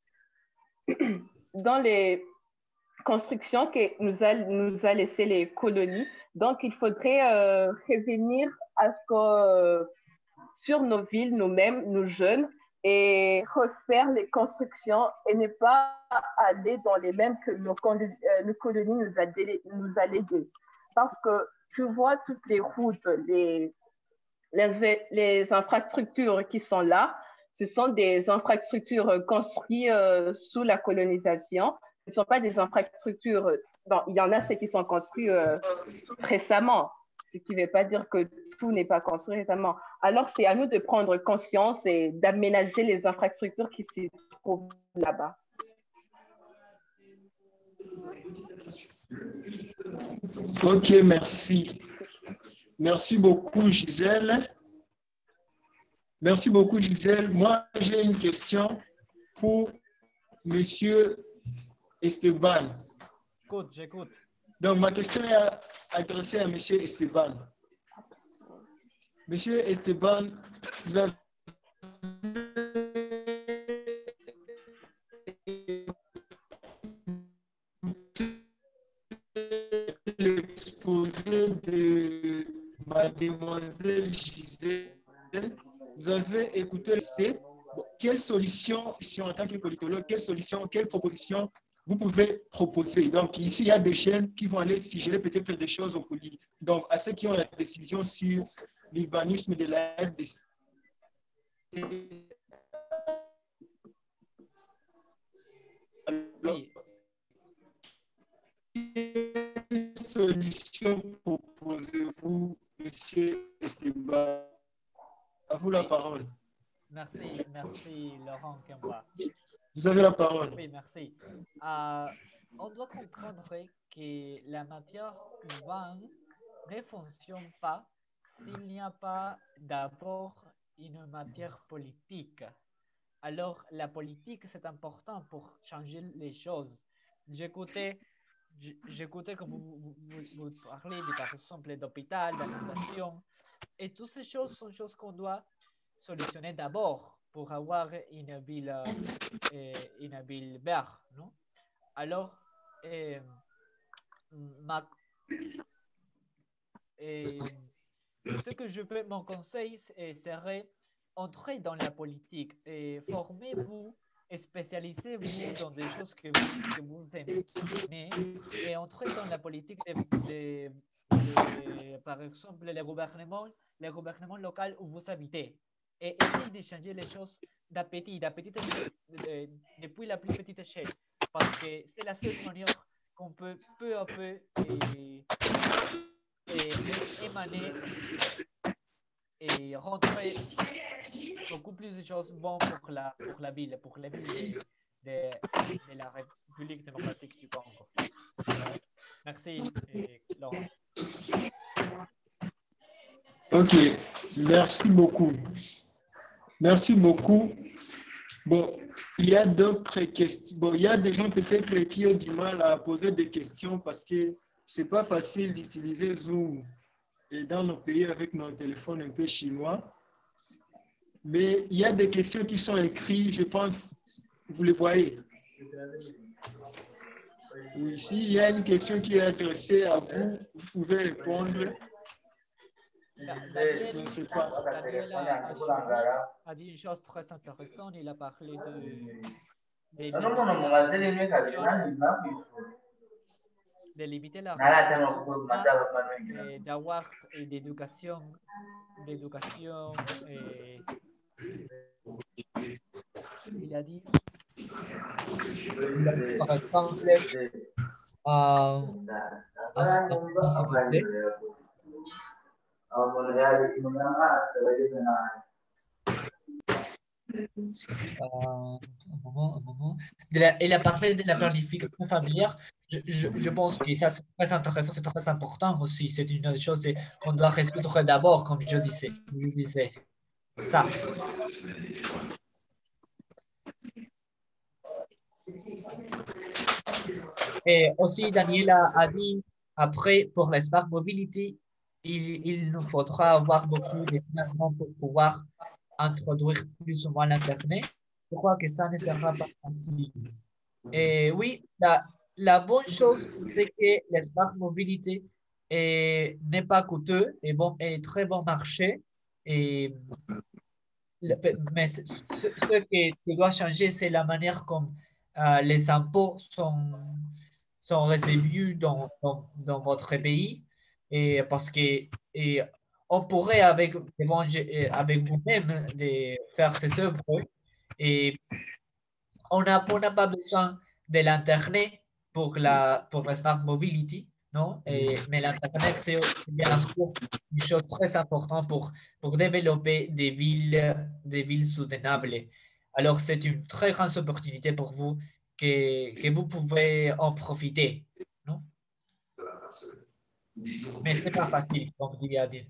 constructions que nous a laissé les colonies. Donc, il faudrait revenir à ce que sur nos villes, nous-mêmes, nous jeunes, et refaire les constructions et ne pas aller dans les mêmes que nos colonies nous a léguées. Parce que tu vois toutes les routes, les infrastructures qui sont là, ce sont des infrastructures construites sous la colonisation. Ce ne sont pas des infrastructures bon, il y en a ceux qui sont construits récemment, ce qui ne veut pas dire que tout n'est pas construit récemment. Alors, c'est à nous de prendre conscience et d'aménager les infrastructures qui se trouvent là-bas. Ok, merci. Merci beaucoup, Gisèle. Merci beaucoup, Gisèle. Moi, j'ai une question pour Monsieur Esteban. J'écoute. Donc, ma question est adressée à Monsieur Esteban. Monsieur Esteban, vous avez l'exposé de mademoiselle Gisèle. Vous avez écouté le quelle solution, en tant que politologue, quelle solution, quelle proposition vous pouvez proposer? Donc, ici, il y a des chaînes qui vont aller suggérer peut-être des choses au poli. Donc, à ceux qui ont la décision sur l'urbanisme de la RDC, Oui. Quelle solution proposez-vous, Monsieur Esteban? À vous la parole. Merci Laurent Kemba. Vous avez la parole. Oui, merci. On doit comprendre que la matière urbaine ne fonctionne pas s'il n'y a pas d'abord une matière politique. Alors, la politique, c'est important pour changer les choses. J'écoutais comme vous parlez, par exemple, d'hôpital, d'inondation. Et toutes ces choses sont choses qu'on doit solutionner d'abord pour avoir une ville verte, non? Alors, ce que je peux, mon conseil serait entrer dans la politique et formez-vous et spécialisez-vous dans des choses que vous aimez et entrez dans la politique par exemple, les gouvernements locaux où vous habitez. Et essayez de changer les choses depuis la plus petite échelle. Parce que c'est la seule manière qu'on peut peu à peu émaner et rentrer beaucoup plus de choses bonnes pour la ville de la République démocratique du Congo. Merci, Laurent. Ok, merci beaucoup. Merci beaucoup. Bon, il y a d'autres questions. Bon, il y a des gens peut-être qui ont du mal à poser des questions parce que c'est pas facile d'utiliser Zoom et dans nos pays avec nos téléphones un peu chinois. Mais il y a des questions qui sont écrites, je pense, vous les voyez. Oui, s'il y a une question qui est adressée à vous, vous pouvez répondre. Daniel a dit une chose très intéressante. Il a parlé de limiter la et d'avoir d'éducation. Il a dit par exemple, un moment. Il a parlé de la planification familiale. Je pense que ça, c'est très intéressant, c'est très important aussi. C'est une chose qu'on doit résoudre d'abord, comme je disais. Ça. Et aussi, Daniel a dit, après, pour la Smart Mobility, il nous faudra avoir beaucoup de financements pour pouvoir introduire plus ou moins l'Internet. Je crois que ça ne sera pas facile. Et oui, la bonne chose, c'est que la Smart Mobility n'est pas coûteux et très bon marché. Mais ce qui doit changer, c'est la manière comme les impôts sont résolus dans votre pays. Et parce que on pourrait avec vous-même de faire ces œuvres et on n'a pas besoin de l'Internet pour la Smart Mobility, non? Mais l'Internet, c'est bien sûr une chose très importante pour développer des villes soutenables. Alors, c'est une très grande opportunité pour vous que vous pouvez en profiter, non? Mais ce n'est pas facile, comme dit Daniel.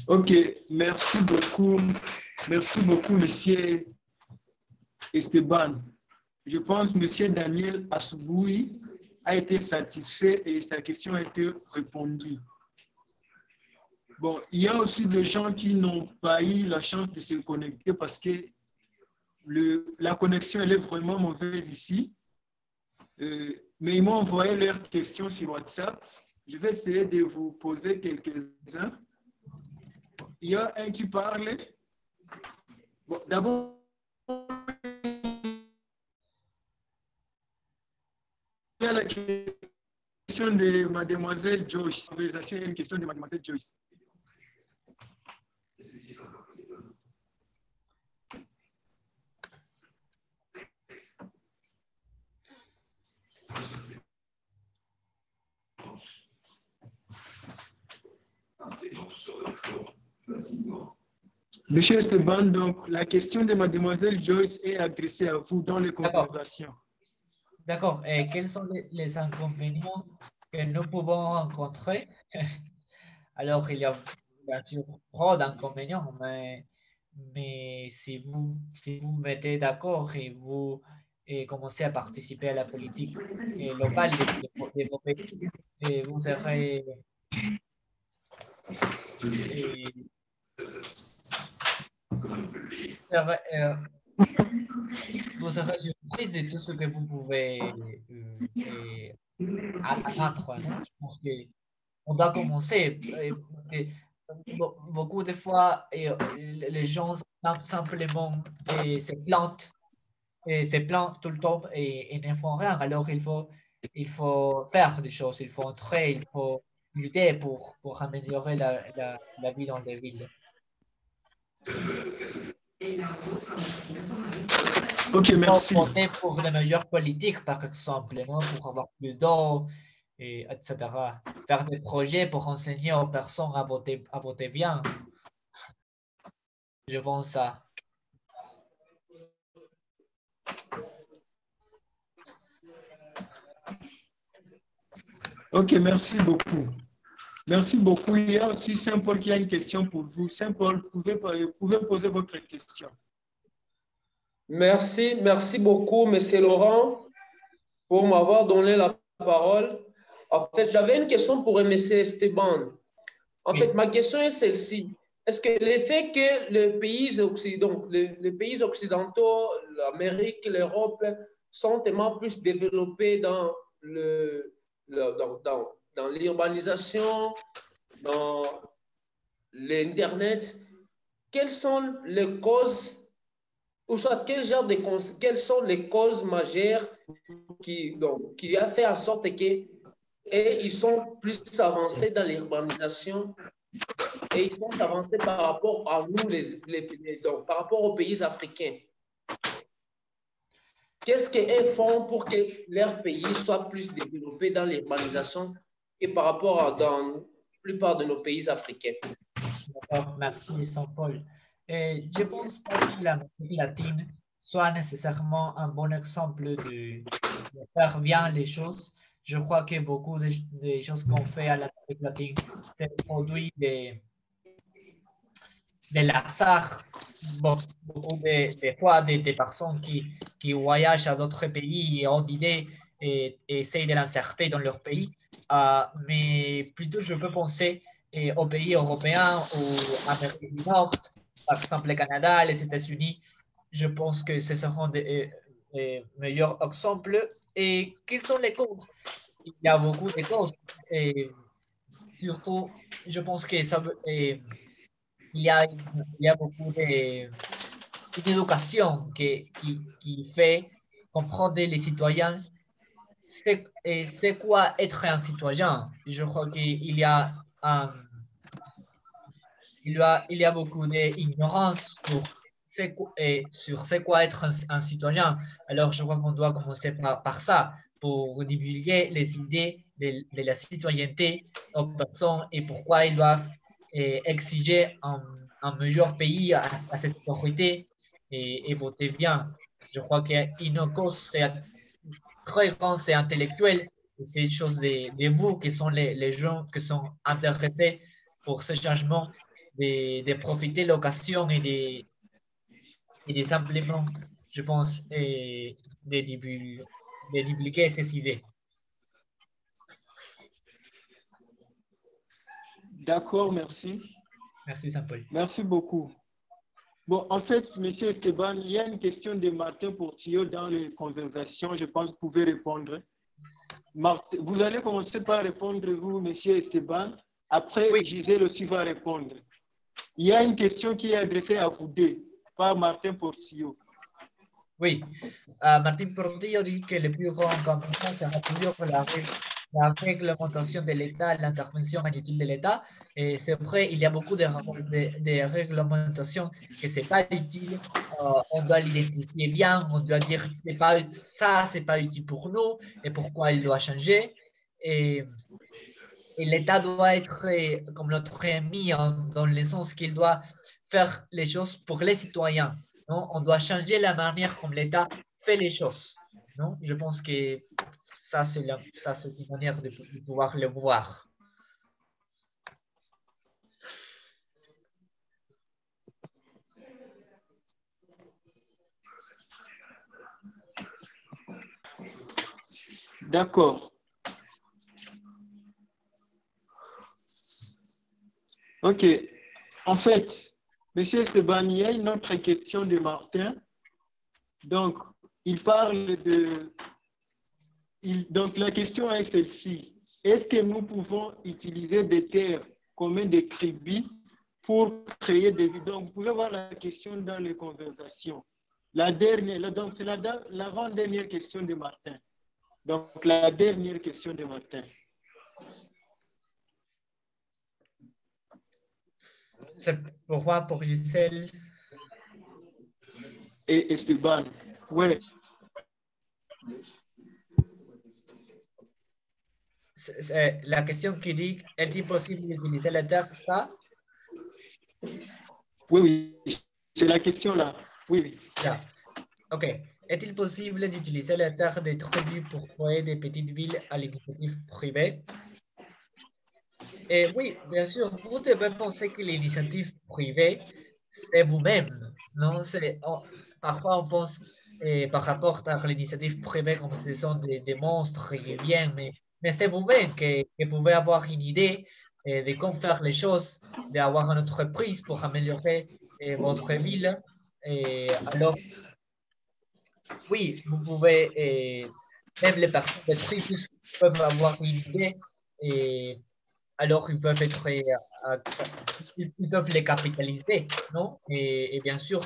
Ok, merci beaucoup. Merci beaucoup, monsieur Esteban. Je pense que monsieur Daniel Assouboui a été satisfait et sa question a été répondue. Bon, il y a aussi des gens qui n'ont pas eu la chance de se connecter parce que la connexion elle est vraiment mauvaise ici. Mais ils m'ont envoyé leurs questions sur WhatsApp. Je vais essayer de vous poser quelques-uns. Il y a un qui parle. Bon, d'abord, il y a la question de mademoiselle Joyce. Il y a une question de mademoiselle Joyce. Monsieur Esteban, donc la question de mademoiselle Joyce est adressée à vous dans les conversations. D'accord. Et quels sont les inconvénients que nous pouvons rencontrer? Alors, il y a bien sûr trop d'inconvénients, mais si vous mettez d'accord et vous commencez à participer à la politique locale de vos pays, et vous serez vous serez surprise de tout ce que vous pouvez atteindre, non? Je pense qu'on doit commencer. Parce que beaucoup de fois, les gens simplement se plantent tout le temps et ne font rien. Alors, il faut faire des choses, il faut entrer, il faut lutter pour améliorer la vie dans les villes. Ok, merci. Voter pour les meilleures politiques, par exemple, non? Pour avoir plus d'eau, etc. Faire des projets pour enseigner aux personnes à voter bien. Je pense ça. Ok, merci beaucoup. Merci beaucoup. Il y a aussi Saint-Paul qui a une question pour vous. Saint-Paul, vous pouvez poser votre question. Merci beaucoup, Monsieur Laurent, pour m'avoir donné la parole. En fait, j'avais une question pour Monsieur Esteban. En fait, ma question est celle-ci. Est-ce que l'effet que les pays occidentaux, l'Amérique, l'Europe, sont tellement plus développés dans l'urbanisation, dans l'Internet, quelles sont les causes ou soit quelles sont les causes majeures qui a fait en sorte qu'ils sont plus avancés dans l'urbanisation et ils sont avancés par rapport à nous, par rapport aux pays africains. Qu'est-ce qu'ils font pour que leur pays soit plus développé dans l'urbanisation et par rapport à dans la plupart de nos pays africains? Merci, Saint-Paul. Je pense pas que l'Amérique latine soit nécessairement un bon exemple de faire bien les choses. Je crois que beaucoup des choses qu'on fait à l'Amérique latine, c'est produit de l'hasard. Beaucoup des fois, des personnes qui voyagent à d'autres pays et ont d'idées et essayent de l'insérer dans leur pays. Mais plutôt, je peux penser aux pays européens ou Amérique du Nord, par exemple le Canada, les États-Unis. Je pense que ce seront des meilleurs exemples. Et quelles sont les causes? Il y a beaucoup de causes. Et surtout, je pense que il y a beaucoup d'éducation qui fait comprendre les citoyens c'est quoi être un citoyen. Je crois qu'il y a il y a beaucoup d'ignorance sur sur c'est quoi être un citoyen. Alors, je crois qu'on doit commencer par ça pour divulguer les idées de la citoyenneté aux personnes et pourquoi ils doivent exiger un meilleur pays à cette autorité et voter bien. Je crois qu'une cause, c'est très grand, c'est intellectuel. C'est une chose de vous qui sont les gens qui sont intéressés pour ce changement, de profiter de l'occasion et de simplement, je pense, de divulguer ces idées. D'accord, merci. Merci, Saint-Paul. Merci beaucoup. Bon, en fait, M. Esteban, il y a une question de Martin Portillo dans les conversations. Je pense que vous pouvez répondre. Martin, vous allez commencer par répondre, vous, M. Esteban. Après, Oui. Gisèle aussi va répondre. Il y a une question qui est adressée à vous deux par Martin Portillo. Oui, Martin Portillo dit que le plus grand inconvénient sera toujours la réglementation de l'État, l'intervention inutile de l'État. Et c'est vrai, il y a beaucoup de réglementations que ce n'est pas utile. On doit l'identifier bien, on doit dire ça, ce n'est pas utile pour nous et pourquoi il doit changer. Et l'État doit être comme notre ami dans le sens qu'il doit faire les choses pour les citoyens. Non? On doit changer la manière comme l'État fait les choses. Non? Je pense que ça, c'est une manière de pouvoir le voir. D'accord. OK. En fait, M. Esteban, il y a une autre question de Martin. Donc, il parle de... donc, la question est celle-ci. Est-ce que nous pouvons utiliser des terres communes de tribus pour créer des villes? Donc, vous pouvez voir la question dans les conversations. La dernière, donc c'est l'avant-dernière question de Martin. Donc, la dernière question de Martin. C'est pourquoi pour Gisèle et Esteban. Ouais. C'est la question qui dit, est-il possible d'utiliser la terre, ça? Oui, c'est la question là. Oui. Yeah. OK. Est-il possible d'utiliser la terre des tribus pour créer des petites villes à l'initiative privée? Et oui, bien sûr, vous devez penser que l'initiative privée, c'est vous-même. Non? Parfois, on pense par rapport à l'initiative privée comme ce sont des monstres qui viennent, mais c'est vous-même qui pouvez avoir une idée de comment faire les choses, d'avoir une entreprise pour améliorer votre ville. Et alors, oui, vous pouvez, même les personnes de tribus peuvent avoir une idée et alors ils peuvent être, ils peuvent les capitaliser, non? Et bien sûr,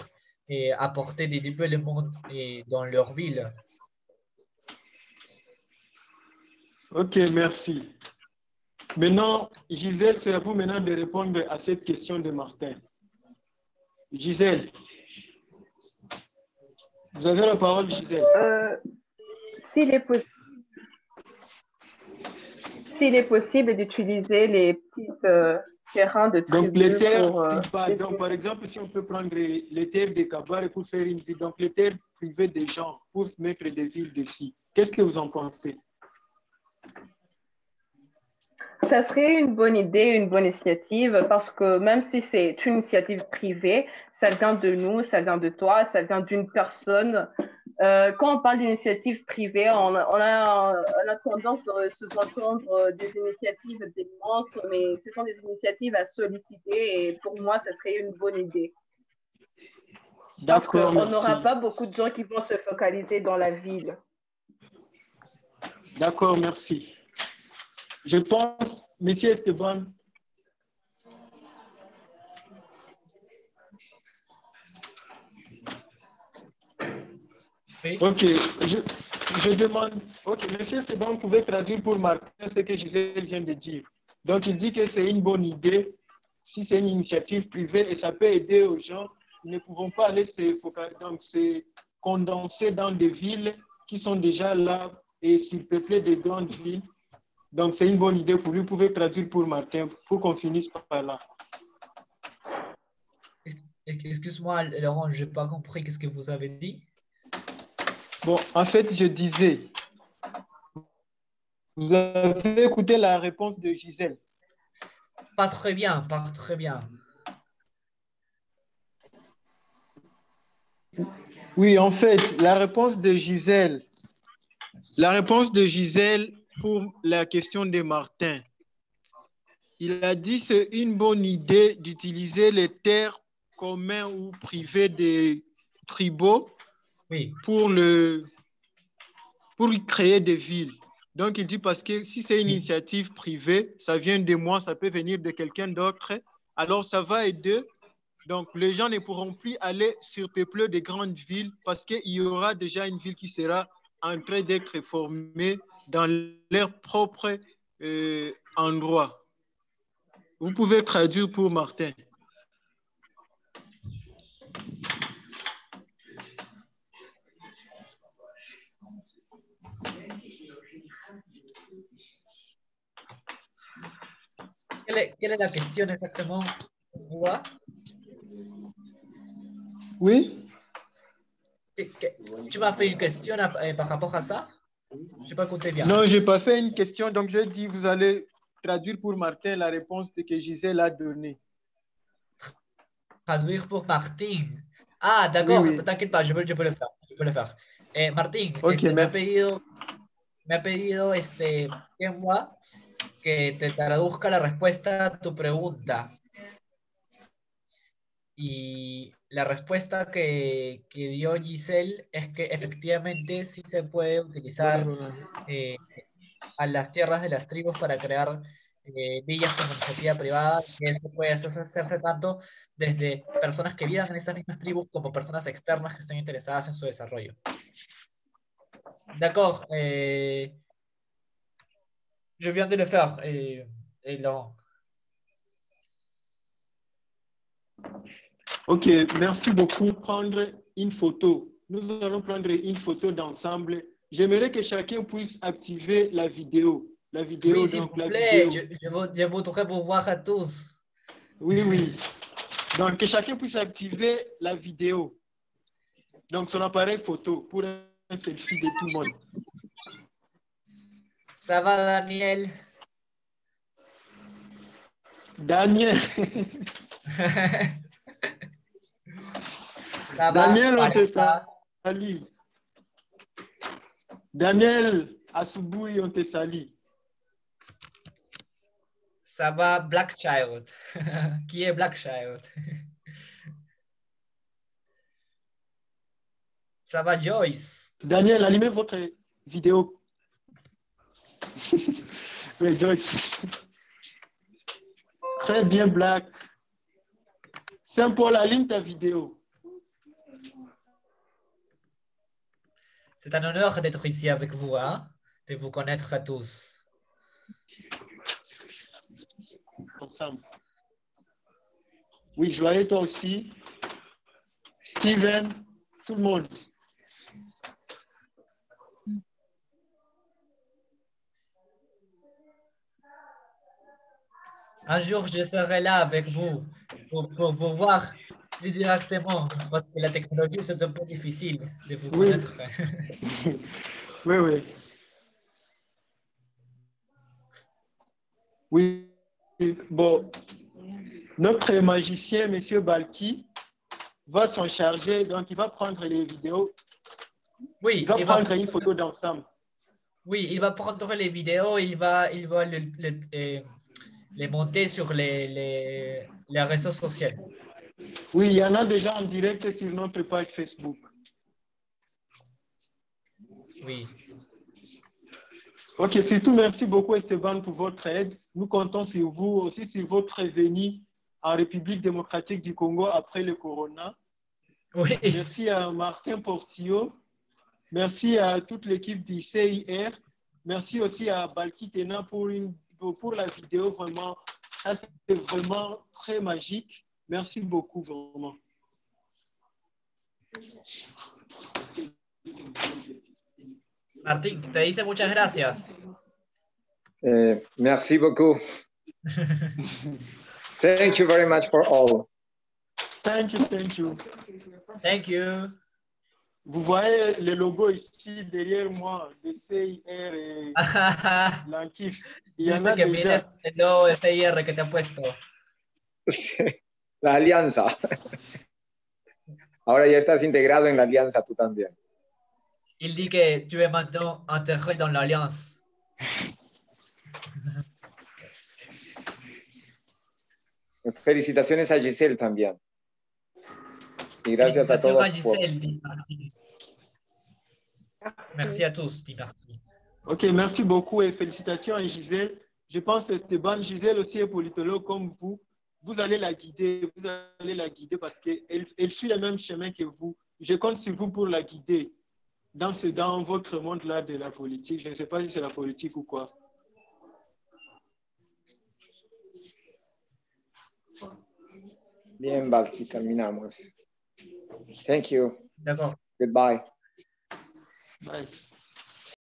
apporter des développements dans leur ville. OK, merci. Maintenant, Gisèle, c'est à vous maintenant de répondre à cette question de Martin. Gisèle, vous avez la parole, Gisèle. S'il est possible d'utiliser les petits terrains de tribus. Donc, les terres, donc, par exemple, si on peut prendre les terres des Kabare pour faire une ville, donc les terres privées des gens pour mettre des villes dessus. Qu'est-ce que vous en pensez? Ça serait une bonne idée, une bonne initiative, parce que même si c'est une initiative privée, ça vient de nous, ça vient de toi, ça vient d'une personne. Quand on parle d'initiative privée, on a tendance de se entendre des initiatives des monstres, mais ce sont des initiatives à solliciter et pour moi, ça serait une bonne idée. Parce qu'on n'aura pas beaucoup de gens qui vont se focaliser dans la ville. D'accord, merci. Je pense, Monsieur Esteban. Oui. OK, je demande, OK, Monsieur Esteban, vous pouvez traduire pour Martin ce que Gisèle vient de dire. Donc, il dit que c'est une bonne idée si c'est une initiative privée et ça peut aider aux gens ne pouvons pas aller se condenser dans des villes qui sont déjà là et surpeuplées des grandes villes. Donc, c'est une bonne idée pour lui. Vous pouvez traduire pour Martin pour qu'on finisse par là. Excuse-moi, Laurent, je n'ai pas compris qu'est-ce que vous avez dit. Bon, en fait, je disais, vous avez écouté la réponse de Gisèle. Pas très bien, pas très bien. Oui, en fait, la réponse de Gisèle pour la question de Martin, il a dit que c'est une bonne idée d'utiliser les terres communes ou privées des tribaux Oui. pour créer des villes. Donc, il dit parce que si c'est une initiative privée, ça vient de moi, ça peut venir de quelqu'un d'autre, alors ça va aider. Donc, les gens ne pourront plus aller surpeupler des grandes villes parce qu'il y aura déjà une ville qui sera en train d'être formée dans leur propre endroit. Vous pouvez traduire pour Martin. Quelle est la question exactement? Quoi? Oui? Tu m'as fait une question par rapport à ça? Je n'ai pas écouté bien. Non, je n'ai pas fait une question. Donc, je dis, vous allez traduire pour Martin la réponse que Gisèle a donnée. Traduire pour Martin. Ah, d'accord. Oui, oui. T'inquiète pas, je peux le faire. Je peux le faire. Martín, Ok, me ha merci. pedido Kenwa que te traduzca la respuesta a tu pregunta. Y la respuesta que dio Giselle es que efectivamente sí se puede utilizar a las tierras de las tribus para crear villas como iniciativa privada, que eso puede hacerse tanto desde personas que vivan en esas mismas tribus como personas externas que estén interesadas en su desarrollo. D'accord. Je viens de le faire, Laurent. Ok, merci beaucoup. Prendre une photo. Nous allons prendre une photo d'ensemble. J'aimerais que chacun puisse activer la vidéo. La vidéo, Oui, s'il donc vous la plaît, vidéo. je voudrais vous voir à tous. Oui, oui. Donc, que chacun puisse activer la vidéo. Donc, son appareil photo pour un selfie de tout le monde. Ça va, Daniel? Daniel. Ça va, Daniel, on te pareja? salue. Daniel Asubuhi, on te salue. Ça va, Black Child. Qui est Black Child? Ça va, Joyce? Daniel, allumez votre vidéo. Oui, Joyce. Très bien, Black. Saint-Paul, allume ta vidéo. C'est un honneur d'être ici avec vous, hein? De vous connaître à tous. Ensemble. Oui, joyeux toi aussi. Steven, tout le monde. Un jour, je serai là avec vous pour vous voir plus directement parce que la technologie, c'est un peu difficile de vous Oui. connaître. Oui, oui. Oui. Bon, notre magicien, M. Balki, va s'en charger. Donc, il va prendre les vidéos. Oui, il va prendre une photo d'ensemble. Oui, il va prendre les vidéos, il va les monter sur les réseaux sociaux. Oui, il y en a déjà en direct sur notre page Facebook. Oui. Ok, surtout merci beaucoup Esteban pour votre aide. Nous comptons sur vous aussi, sur votre venue en République démocratique du Congo après le corona. Oui. Merci à Martin Portillo. Merci à toute l'équipe du CIR. Merci aussi à Balki Tena pour la vidéo. Vraiment, ça c'est vraiment très magique. Merci beaucoup, vraiment. Martín, te dice muchas gracias. Merci beaucoup. Thank you very much for all. Thank you, thank you. Thank you. Vous voyez le logo ici derrière moi, de CIR et Lankif. Il y en Dice a que déjà. mires el logo de CIR que te ha puesto. La alianza. Ahora ya estás integrado en la alianza tú también. Il dit que tu es maintenant intégré dans l'alliance. Felicitaciones a Giselle también. Y gracias a Félicitations todos. à Gisèle, dit Martín. Merci à tous, dit Martín. Ok, merci beaucoup et félicitations à Gisèle. Je pense que Esteban, Gisèle aussi est politologue comme vous. Vous allez la guider, parce qu'elle suit le même chemin que vous. Je compte sur vous pour la guider dans votre monde-là de la politique. Je ne sais pas si c'est la politique ou quoi. Bien, Balti, terminamos. Thank you. D'accord. Goodbye. Bye.